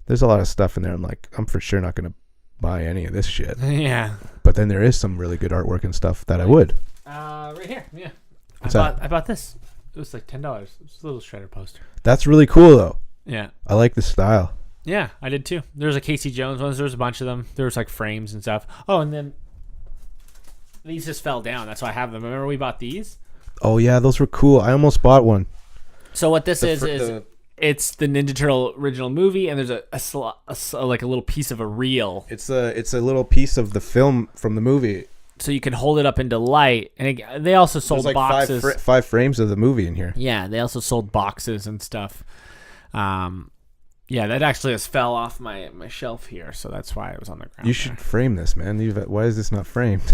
there's a lot of stuff in there. I'm for sure not going to buy any of this shit. Yeah. But then there is some really good artwork and stuff that I would. Right here. Yeah. I bought this. It was $10. It was a little shredder poster. That's really cool though. Yeah. I like the style. Yeah, I did too. There was a Casey Jones ones. There was a bunch of them. There was frames and stuff. Oh, and then these just fell down. That's why I have them. Remember we bought these? Oh yeah, those were cool. I almost bought one. So what this is it's the Ninja Turtle original movie, and there's a little piece of a reel. It's a little piece of the film from the movie. So you can hold it up into light, and they also sold boxes. Five frames of the movie in here. Yeah, they also sold boxes and stuff. Yeah, that actually just fell off my shelf here, so that's why it was on the ground. You should frame this, man. Why is this not framed?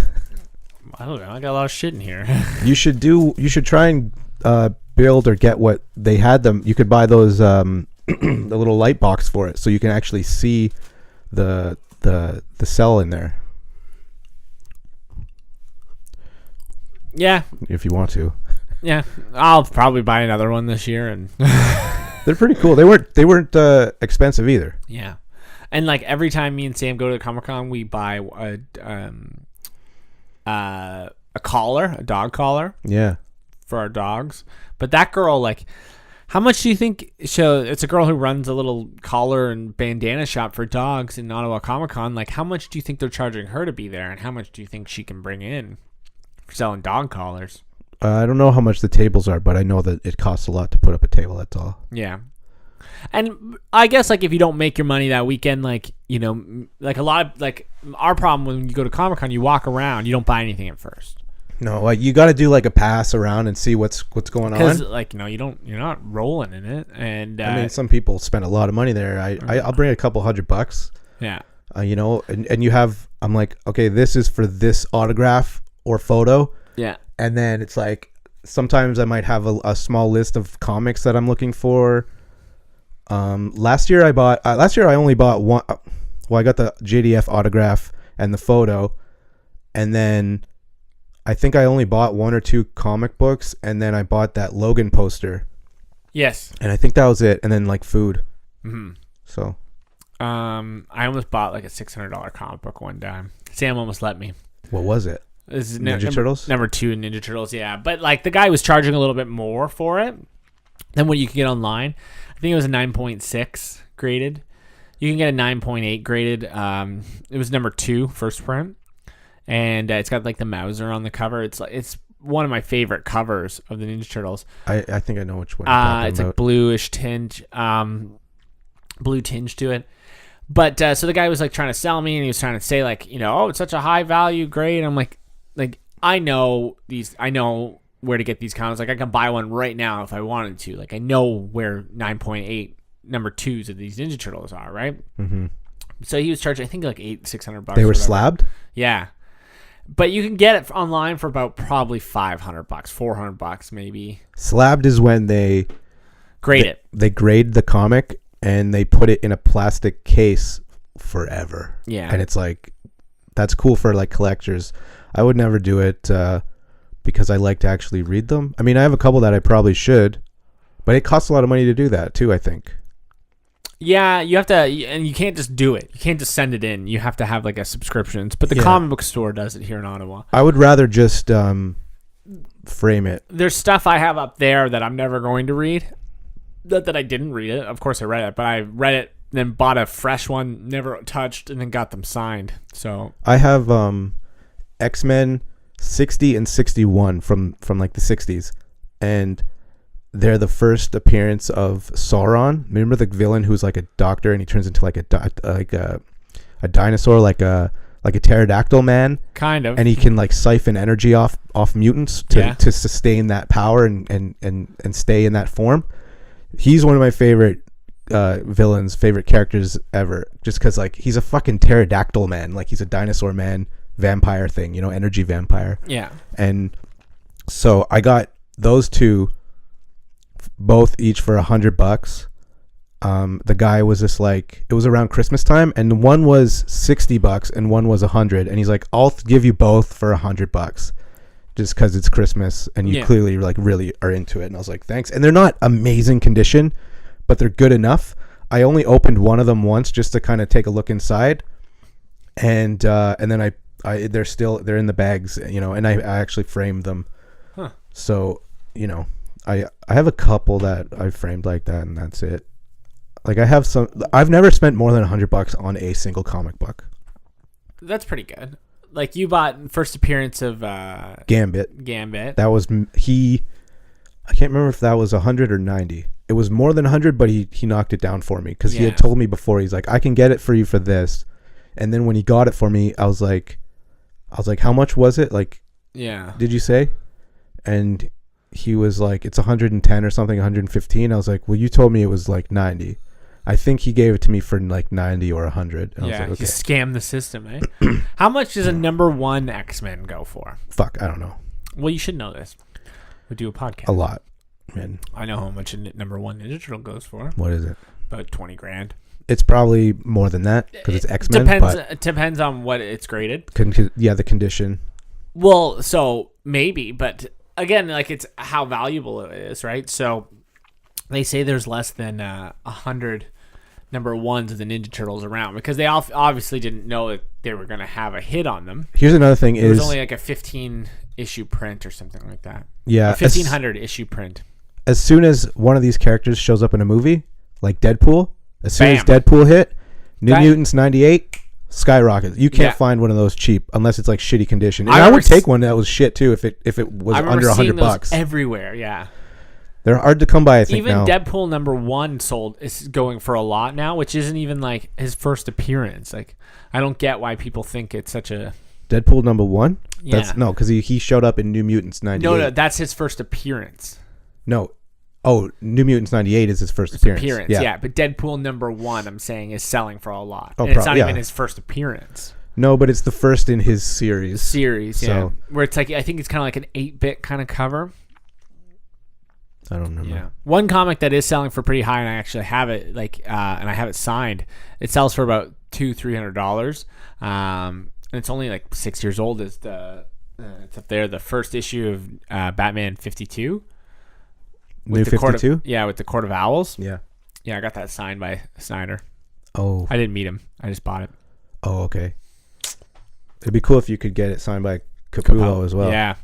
I don't know. I got a lot of shit in here. You should try and build or get what they had them. You could buy those the little light box for it, so you can actually see the the cell in there Yeah. if you want to. Yeah. I'll probably buy another one this year, and They're pretty cool. They weren't expensive either. yeah. And like every time me and Sam go to the Comic-Con, we buy a collar, a dog collar. Yeah. For our dogs. But that girl, like, how much do you think? It's a girl who runs a little collar and bandana shop for dogs in Ottawa Comic Con. Like, how much do you think they're charging her to be there, and how much do you think she can bring in for selling dog collars? I don't know how much the tables are, but I know that it costs a lot to put up a table. That's all. Yeah. And I guess, like, if you don't make your money that weekend, like, you know, like a lot of, like, our problem when you go to Comic Con, you walk around, you don't buy anything at first. No, like you got to do like a pass around and see what's going on. Because, like, you know, you're not rolling in it. And I mean, some people spend a lot of money there. I'll bring a couple $100. Yeah. You know, and you have, I'm like, okay, this is for this autograph or photo. Yeah. And then it's like, sometimes I might have a small list of comics that I'm looking for. Last year I only bought one. Well, I got the JDF autograph and the photo, and then I think I only bought one or two comic books, and then I bought that Logan poster. Yes. And I think that was it, and then like food. Mm-hmm. So, I almost bought like a $600 comic book one time. Sam almost let me. what was it? This is Ninja Turtles? Number 2 Ninja Turtles, yeah. But like the guy was charging a little bit more for it than what you can get online. I think it was a 9.6 graded. You can get a 9.8 graded. It was number 2 first print. And it's got like the Mauser on the cover. It's one of my favorite covers of the Ninja Turtles. I think I know which one. You're talking it's about. like bluish tinge, blue tinge to it. But so the guy was like trying to sell me, and he was trying to say like, you know, oh, it's such a high value grade. I'm like I know where to get these comics. Like I can buy one right now if I wanted to. Like I know where 9.8 number 2s of these Ninja Turtles are, right? Mm-hmm. So he was charging, I think, like $600. They were slabbed? Yeah. But you can get it online for about probably $500, $400 maybe. Slabbed is when they grade it. They grade the comic and they put it in a plastic case forever. Yeah. And it's like, that's cool for like collectors. I would never do it because I like to actually read them. I mean, I have a couple that I probably should, but it costs a lot of money to do that too, I think. Yeah, you have to, and you can't just do it. You can't just send it in. You have to have like a subscription. But the comic book store does it here in Ottawa. I would rather just frame it. There's stuff I have up there that I'm never going to read. Not that I didn't read it. Of course I read it, but I read it, then bought a fresh one, never touched, and then got them signed. So I have X-Men 60 and 61 from like the 60s, and they're the first appearance of Sauron. Remember the villain who's like a doctor and he turns into like a dinosaur, like a pterodactyl man, kind of, and he can like siphon energy off mutants to sustain that power and stay in that form. He's one of my favorite villains, favorite characters ever, just because like he's a fucking pterodactyl man, like he's a dinosaur man, vampire thing, you know, energy vampire. Yeah. And so I got those two, both each for $100. The guy was just like, it was around Christmas time, and one was $60 and one was $100, and he's like, I'll give you both for $100 just because it's Christmas and you clearly like really are into it. And I was like, thanks. And they're not amazing condition, but they're good enough. I only opened one of them once just to kind of take a look inside, and then they're in the bags, you know, and I actually framed them. So, you know, I have a couple that I framed like that, and that's it. Like I've never spent more than $100 on a single comic book. That's pretty good. Like you bought first appearance of Gambit. That was I can't remember if that was 100 or 90. It was more than 100, but he knocked it down for me because he had told me before. He's like, I can get it for you for this. And then when he got it for me, I was like, how much was it? Like, did you say? And he was like, it's 110 or something, 115. I was like, well, you told me it was like 90. I think he gave it to me for like 90 or 100. And I was like, okay. You scammed the system, eh? How much does a number 1 X-Men go for? Fuck, I don't know. Well, you should know this. We do a podcast. A lot, man. I know how much a number 1 Ninja Turtle goes for. What is it? About $20,000. It's probably more than that because it's X-Men. Depends on what it's graded. The condition. Well, so maybe, but again, like it's how valuable it is, right? So they say there's less than 100 number ones of the Ninja Turtles around because they obviously didn't know that they were going to have a hit on them. Here's another thing: it was only like a 15 issue print or something like that. Yeah, 1,500 issue print. As soon as one of these characters shows up in a movie, like Deadpool, as soon Bam. as Deadpool hit, New Mutants '98 skyrockets. You can't find one of those cheap unless it's like shitty condition. And I would take one that was shit too if it was under $100. Everywhere, yeah. They're hard to come by, I think. Even now. Deadpool #1 is going for a lot now, which isn't even like his first appearance. Like, I don't get why people think it's such a Deadpool #1. Yeah. Because he showed up in New Mutants '98. No, that's his first appearance. No, New Mutants '98 is his first appearance. Yeah, but Deadpool #1, I'm saying, is selling for a lot. Oh, and it's not even his first appearance. No, but it's the first in his series. Yeah. Where it's like, I think it's kind of like an 8-bit kind of cover. I don't remember. Yeah. One comic that is selling for pretty high, and I actually have it, and I have it signed. It sells for about $200-$300. And it's only like 6 years old. It's up there. The first issue of Batman 52. New 52? With the Court of Owls. Yeah. Yeah, I got that signed by Snyder. Oh. I didn't meet him. I just bought it. Oh, okay. It'd be cool if you could get it signed by Capullo as well. Yeah.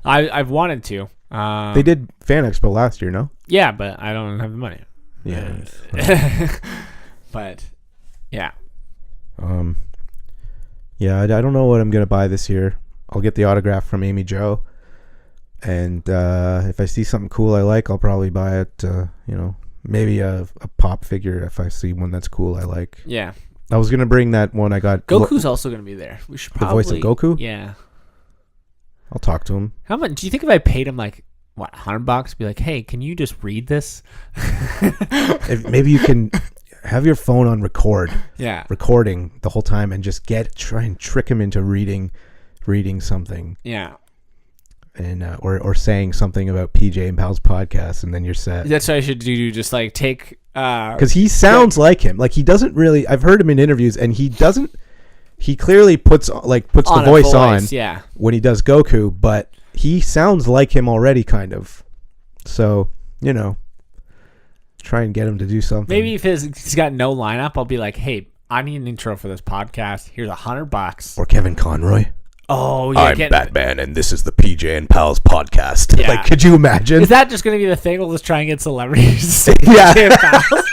I've wanted to. They did Fan Expo last year, no? Yeah, but I don't have the money. Yeah. But, yeah. Yeah, I don't know what I'm going to buy this year. I'll get the autograph from Amy Jo. And if I see something cool I like, I'll probably buy it. Maybe a pop figure if I see one that's cool I like. Yeah. I was going to bring that one I got. Goku's also going to be there. We should probably... The voice of Goku? Yeah. I'll talk to him. How much do you think if I paid him like $100? Be like, hey, can you just read this? Maybe you can have your phone on record. Yeah, recording the whole time and just try and trick him into reading something. Yeah, and or saying something about PJ and Pal's podcast, and then you're set. That's what I should do. Just like take because he sounds like him. Like he doesn't really. I've heard him in interviews, and he doesn't. He clearly puts the voice on when he does Goku, but he sounds like him already, kind of. So, try and get him to do something. Maybe if he's got no lineup, I'll be like, hey, I need an intro for this podcast. Here's $100. Or Kevin Conroy. Oh, yeah. I'm Batman, and this is the PJ and Pals podcast. Yeah. Like, could you imagine? Is that just going to be the thing? We'll just try and get celebrities. Yeah. PJ and Pals.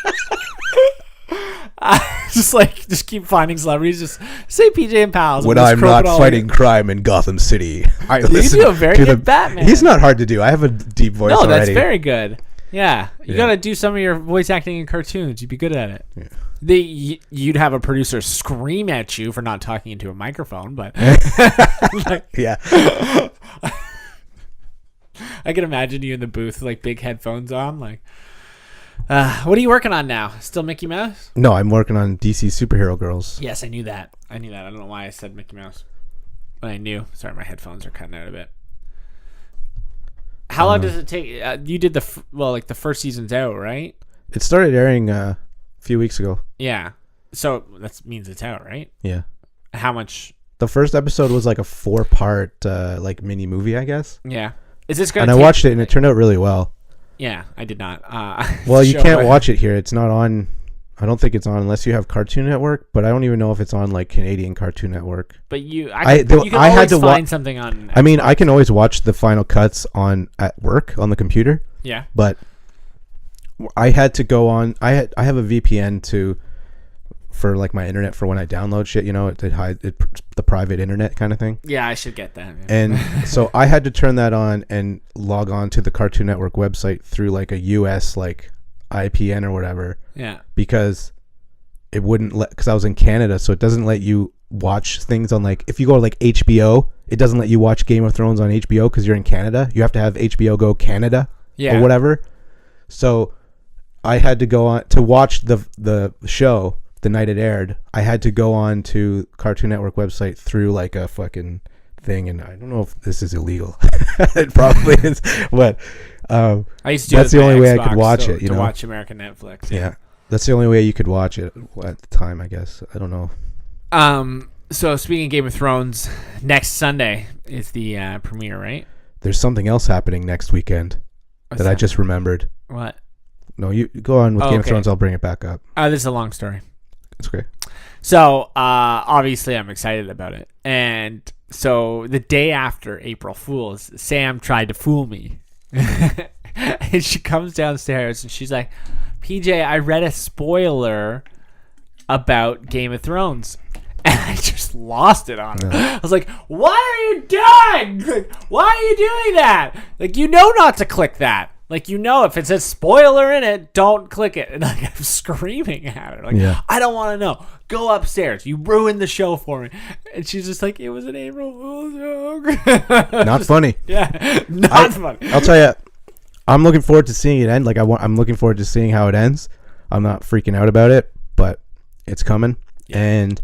Just keep finding celebrities. Just say PJ and Pals. When I'm not fighting crime in Gotham City, I listen. You do a very good Batman. He's not hard to do. I have a deep voice already. No, that's very good. Yeah, you got to do some of your voice acting in cartoons. You'd be good at it. Yeah. You'd have a producer scream at you for not talking into a microphone, but yeah. I can imagine you in the booth with like big headphones on, like. What are you working on now? Still Mickey Mouse? No, I'm working on DC Superhero Girls. Yes, I knew that. I don't know why I said Mickey Mouse. But I knew. Sorry, my headphones are cutting out a bit. How long does it take? You did the first season's out, right? It started airing a few weeks ago. Yeah. So that means it's out, right? Yeah. How much? The first episode was like a 4-part mini movie, I guess. Yeah. Is this going? And I watched it, and it turned out really well. Yeah, I did not. Well, you can't watch it here. It's not on. I don't think it's on unless you have Cartoon Network, but I don't even know if it's on like Canadian Cartoon Network. But you can always find something on. I mean, I can always watch the final cuts at work on the computer. Yeah. But I had to go on. I have a VPN for like my internet for when I download shit. It hides the private internet kind of thing. Yeah, I should get that. Yeah. And so I had to turn that on and log on to the Cartoon Network website through like a US like IPN or whatever. Yeah. Because it wouldn't because I was in Canada, so it doesn't let you watch things on like if you go to like HBO, it doesn't let you watch Game of Thrones on HBO because you're in Canada. You have to have HBO Go Canada or whatever. So I had to go on to watch the show the night it aired. I had to go on to Cartoon Network website through like a fucking thing, and I don't know if this is illegal. It probably is, but I used to do that's the only way Xbox, I could watch it. To watch American Netflix. Yeah. That's the only way you could watch it at the time, I guess. I don't know. So speaking of Game of Thrones, next Sunday is the premiere, right? There's something else happening next weekend that I just remembered. What? No, you go on with Game of Thrones. I'll bring it back up. This is a long story. It's great. So obviously I'm excited about it. And so the day after April Fool's, Sam tried to fool me. And she comes downstairs and she's like, PJ, I read a spoiler about Game of Thrones. And I just lost it on her. I was like, what are you doing? Like, why are you doing that? Like, you know not to click that. Like, you know, if it says spoiler in it, don't click it. And like, I'm screaming at her. Like, I don't want to know. Go upstairs. You ruined the show for me. And she's just like, it was an April Fool's joke. Not funny. Yeah, not funny. I'll tell you, I'm looking forward to seeing it end. Like, I'm looking forward to seeing how it ends. I'm not freaking out about it, but it's coming. Yeah. And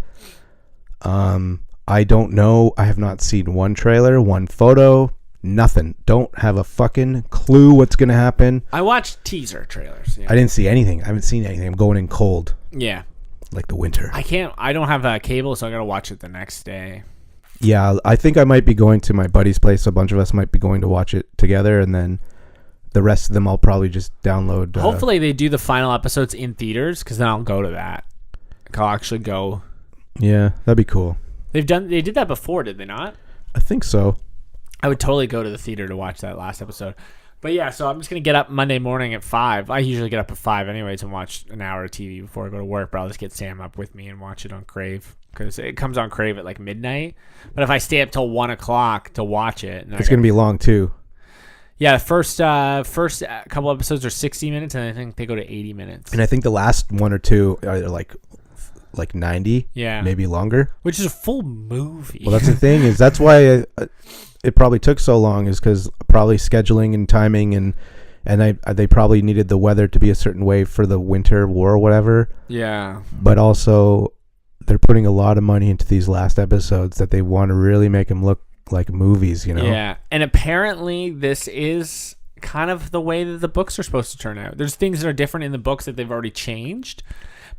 I don't know. I have not seen one trailer, one photo, nothing. Don't have a fucking clue what's going to happen. I watched teaser trailers. Yeah. I didn't see anything. I haven't seen anything. I'm going in cold. Yeah. Like the winter. I don't have cable, so I got to watch it the next day. Yeah, I think I might be going to my buddy's place. A bunch of us might be going to watch it together, and then the rest of them I'll probably just download. Hopefully they do the final episodes in theaters, because then I'll go to that. I'll actually go. Yeah, that'd be cool. They did that before, did they not? I think so. I would totally go to the theater to watch that last episode. But yeah, so I'm just going to get up Monday morning at 5. I usually get up at 5 anyways and watch an hour of TV before I go to work, but I'll just get Sam up with me and watch it on Crave, because it comes on Crave at like midnight. But if I stay up till 1 o'clock to watch it... It's going to be long too. Yeah, the first couple episodes are 60 minutes, and I think they go to 80 minutes. And I think the last one or two are like 90, maybe longer, which is a full movie. Well, that's the thing, is that's why it probably took so long, is because probably scheduling and timing, and they probably needed the weather to be a certain way for the winter war or whatever. Yeah, but also they're putting a lot of money into these last episodes that they want to really make them look like movies, you know. Yeah, and apparently this is kind of the way that the books are supposed to turn out. There's things that are different in the books that they've already changed,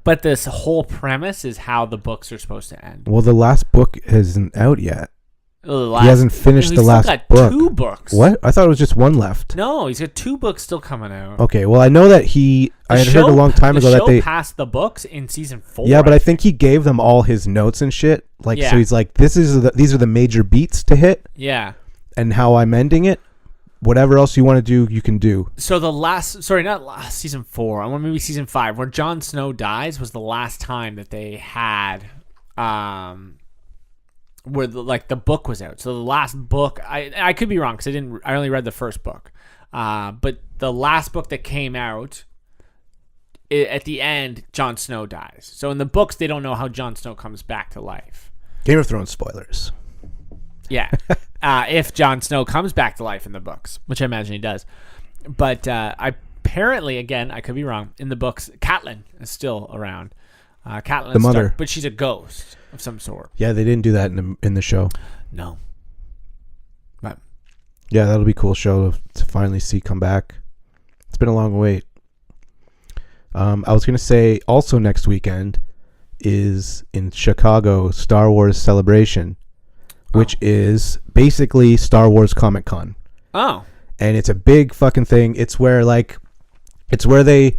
but this whole premise is how the books are supposed to end. Well, the last book isn't out yet. He hasn't finished the last book. 2 books. What? I thought it was just one left. No, he's got 2 books still coming out. Okay, well, I know that I had heard a long time ago that they passed the books in season 4. Yeah, but I think he gave them all his notes and shit. Like, so he's like, these are the major beats to hit. Yeah. And how I'm ending it. Whatever else you want to do, you can do. So season 4. I want maybe season 5, where Jon Snow dies, was the last time that they had, where the book was out. So the last book, I could be wrong because I only read the first book, but the last book that came out, at the end, Jon Snow dies. So in the books, they don't know how Jon Snow comes back to life. Game of Thrones spoilers. Yeah. If Jon Snow comes back to life in the books, which I imagine he does. But apparently, again, I could be wrong, in the books, Catelyn is still around. Catelyn, the mother. but she's a ghost of some sort. Yeah, they didn't do that in the show. No. But yeah, that'll be a cool show to finally see come back. It's been a long wait. I was going to say also next weekend is in Chicago, Star Wars Celebration, which is basically Star Wars Comic Con. Oh. And it's a big fucking thing. It's where they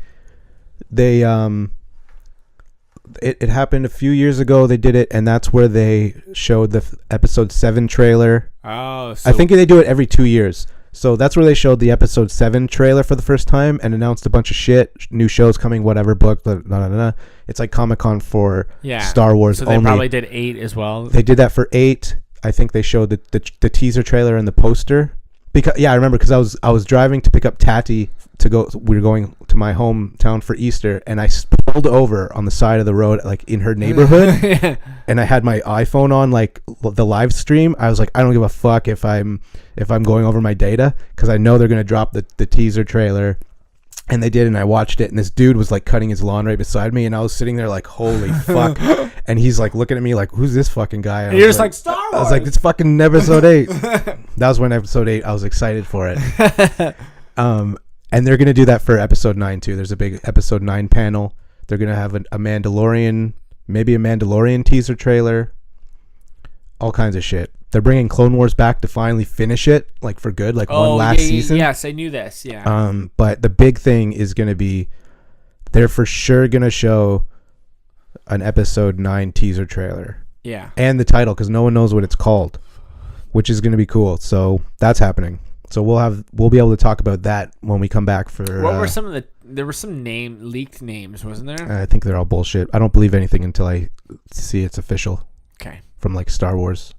it happened a few years ago. They did it, and that's where they showed the episode 7 trailer. Oh, so I think they do it every 2 years. So that's where they showed the episode 7 trailer for the first time and announced a bunch of shit, new shows coming, whatever, book, blah, blah, blah, blah. It's like Comic-Con for Star Wars only. So they probably did 8 as well. They did that for 8. I think they showed the teaser trailer and the poster. I remember because I was driving to pick up Tati to go. We were going to my hometown for Easter, and I pulled over on the side of the road, like in her neighborhood, and I had my iPhone on, like the live stream. I was like, I don't give a fuck if I'm going over my data, because I know they're gonna drop the teaser trailer. And they did, and I watched it, and this dude was like cutting his lawn right beside me, and I was sitting there like, holy fuck. And he's like looking at me like, who's this fucking guy? And you're just like, Star Wars. I was like, it's fucking episode 8. That was when episode 8, I was excited for it. And they're going to do that for episode 9 too. There's a big episode 9 panel They're gonna have a Mandalorian, maybe a Mandalorian teaser trailer. All kinds of shit. They're bringing Clone Wars back to finally finish it, like for good, like one last season. Yes, I knew this. Yeah. But the big thing is gonna be, they're for sure gonna show an episode 9 teaser trailer. Yeah. And the title, because no one knows what it's called, which is gonna be cool. So that's happening. So we'll be able to talk about that when we come back for. What were some of the? There were some leaked names, wasn't there? I think they're all bullshit. I don't believe anything until I see it's official. Okay. From like Star Wars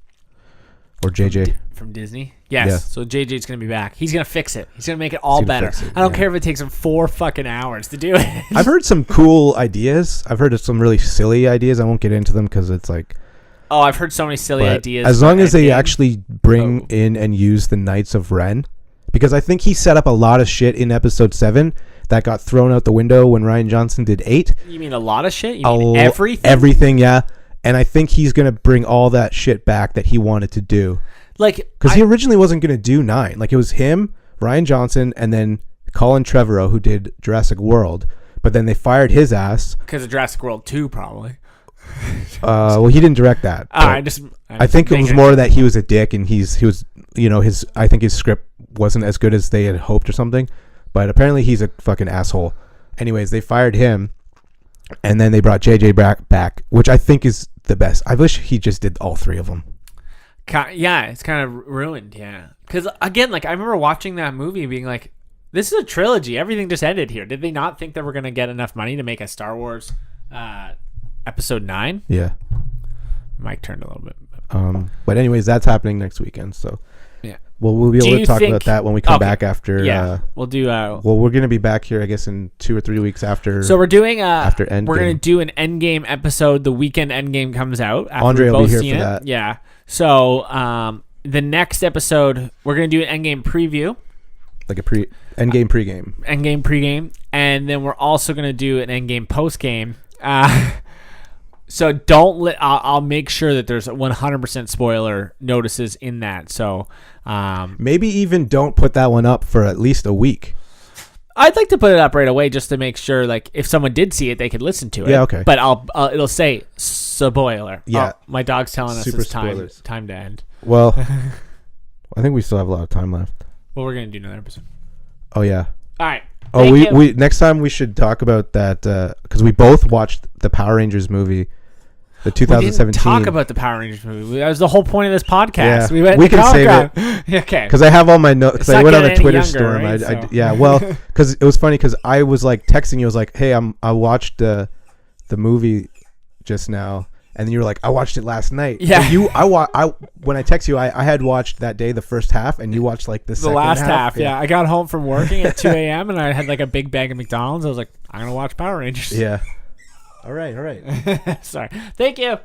or JJ. From Disney? Yes. Yeah. So JJ's going to be back. He's going to fix it. He's going to make it all better. I don't care if it takes him 4 fucking hours to do it. I've heard some cool ideas. I've heard of some really silly ideas. I won't get into them because it's like. Oh, I've heard so many silly ideas. As long as they actually bring in and use the Knights of Ren. Because I think he set up a lot of shit in episode 7 that got thrown out the window when Rian Johnson did 8. You mean a lot of shit? You mean everything? Everything, yeah. And I think he's going to bring all that shit back that he wanted to do. Like, because he originally wasn't going to do 9. Like, it was him, Rian Johnson, and then Colin Trevorrow, who did Jurassic World. But then they fired his ass. Because of Jurassic World 2, probably. Well, he didn't direct that. I think it was more that he was a dick, and he was, I think his script wasn't as good as they had hoped or something. But apparently he's a fucking asshole. Anyways, they fired him. And then they brought JJ back, which I think is the best. I wish he just did all 3 of them. Yeah, it's kind of ruined, yeah. Because, again, like, I remember watching that movie and being like, this is a trilogy. Everything just ended here. Did they not think that we're going to get enough money to make a Star Wars episode 9? Yeah. Mic turned a little bit. But anyways, that's happening next weekend, so. Yeah. Well, we'll be able to talk about that when we come back after. Yeah, we'll do. Well, we're going to be back here, I guess, in 2 or 3 weeks after. So we're doing after Endgame. We're going to do an Endgame episode the weekend Endgame comes out. After Andre will be here for that. Yeah. So the next episode, we're going to do an Endgame preview. Like a Endgame pregame. Endgame pregame. And then we're also going to do an Endgame postgame. So don't I'll make sure that there's 100% spoiler notices in that. So maybe even don't put that one up for at least a week. I'd like to put it up right away just to make sure, like, if someone did see it, they could listen to it. Yeah, okay. But it'll say spoiler. Yeah. Oh, my dog's telling us Super it's spoilers. time to end. Well, I think we still have a lot of time left. Well, we're gonna do another episode. Oh yeah. All right. Oh, we next time we should talk about that because we both watched the Power Rangers movie. The 2017. We didn't talk about the Power Rangers movie. That was the whole point of this podcast. Yeah, we can save it. Okay. Because I have all my notes. Because I went on a Twitter storm. Right? Yeah, well, because it was funny because I was like texting you. I was like, "Hey, I watched the movie just now," and then you were like, "I watched it last night." Yeah. So when I text you, I had watched that day the first half, and you watched like the second last half. Yeah. I got home from working at 2 a.m. and I had like a big bag of McDonald's. I was like, I'm gonna watch Power Rangers. Yeah. All right. Sorry. Thank you.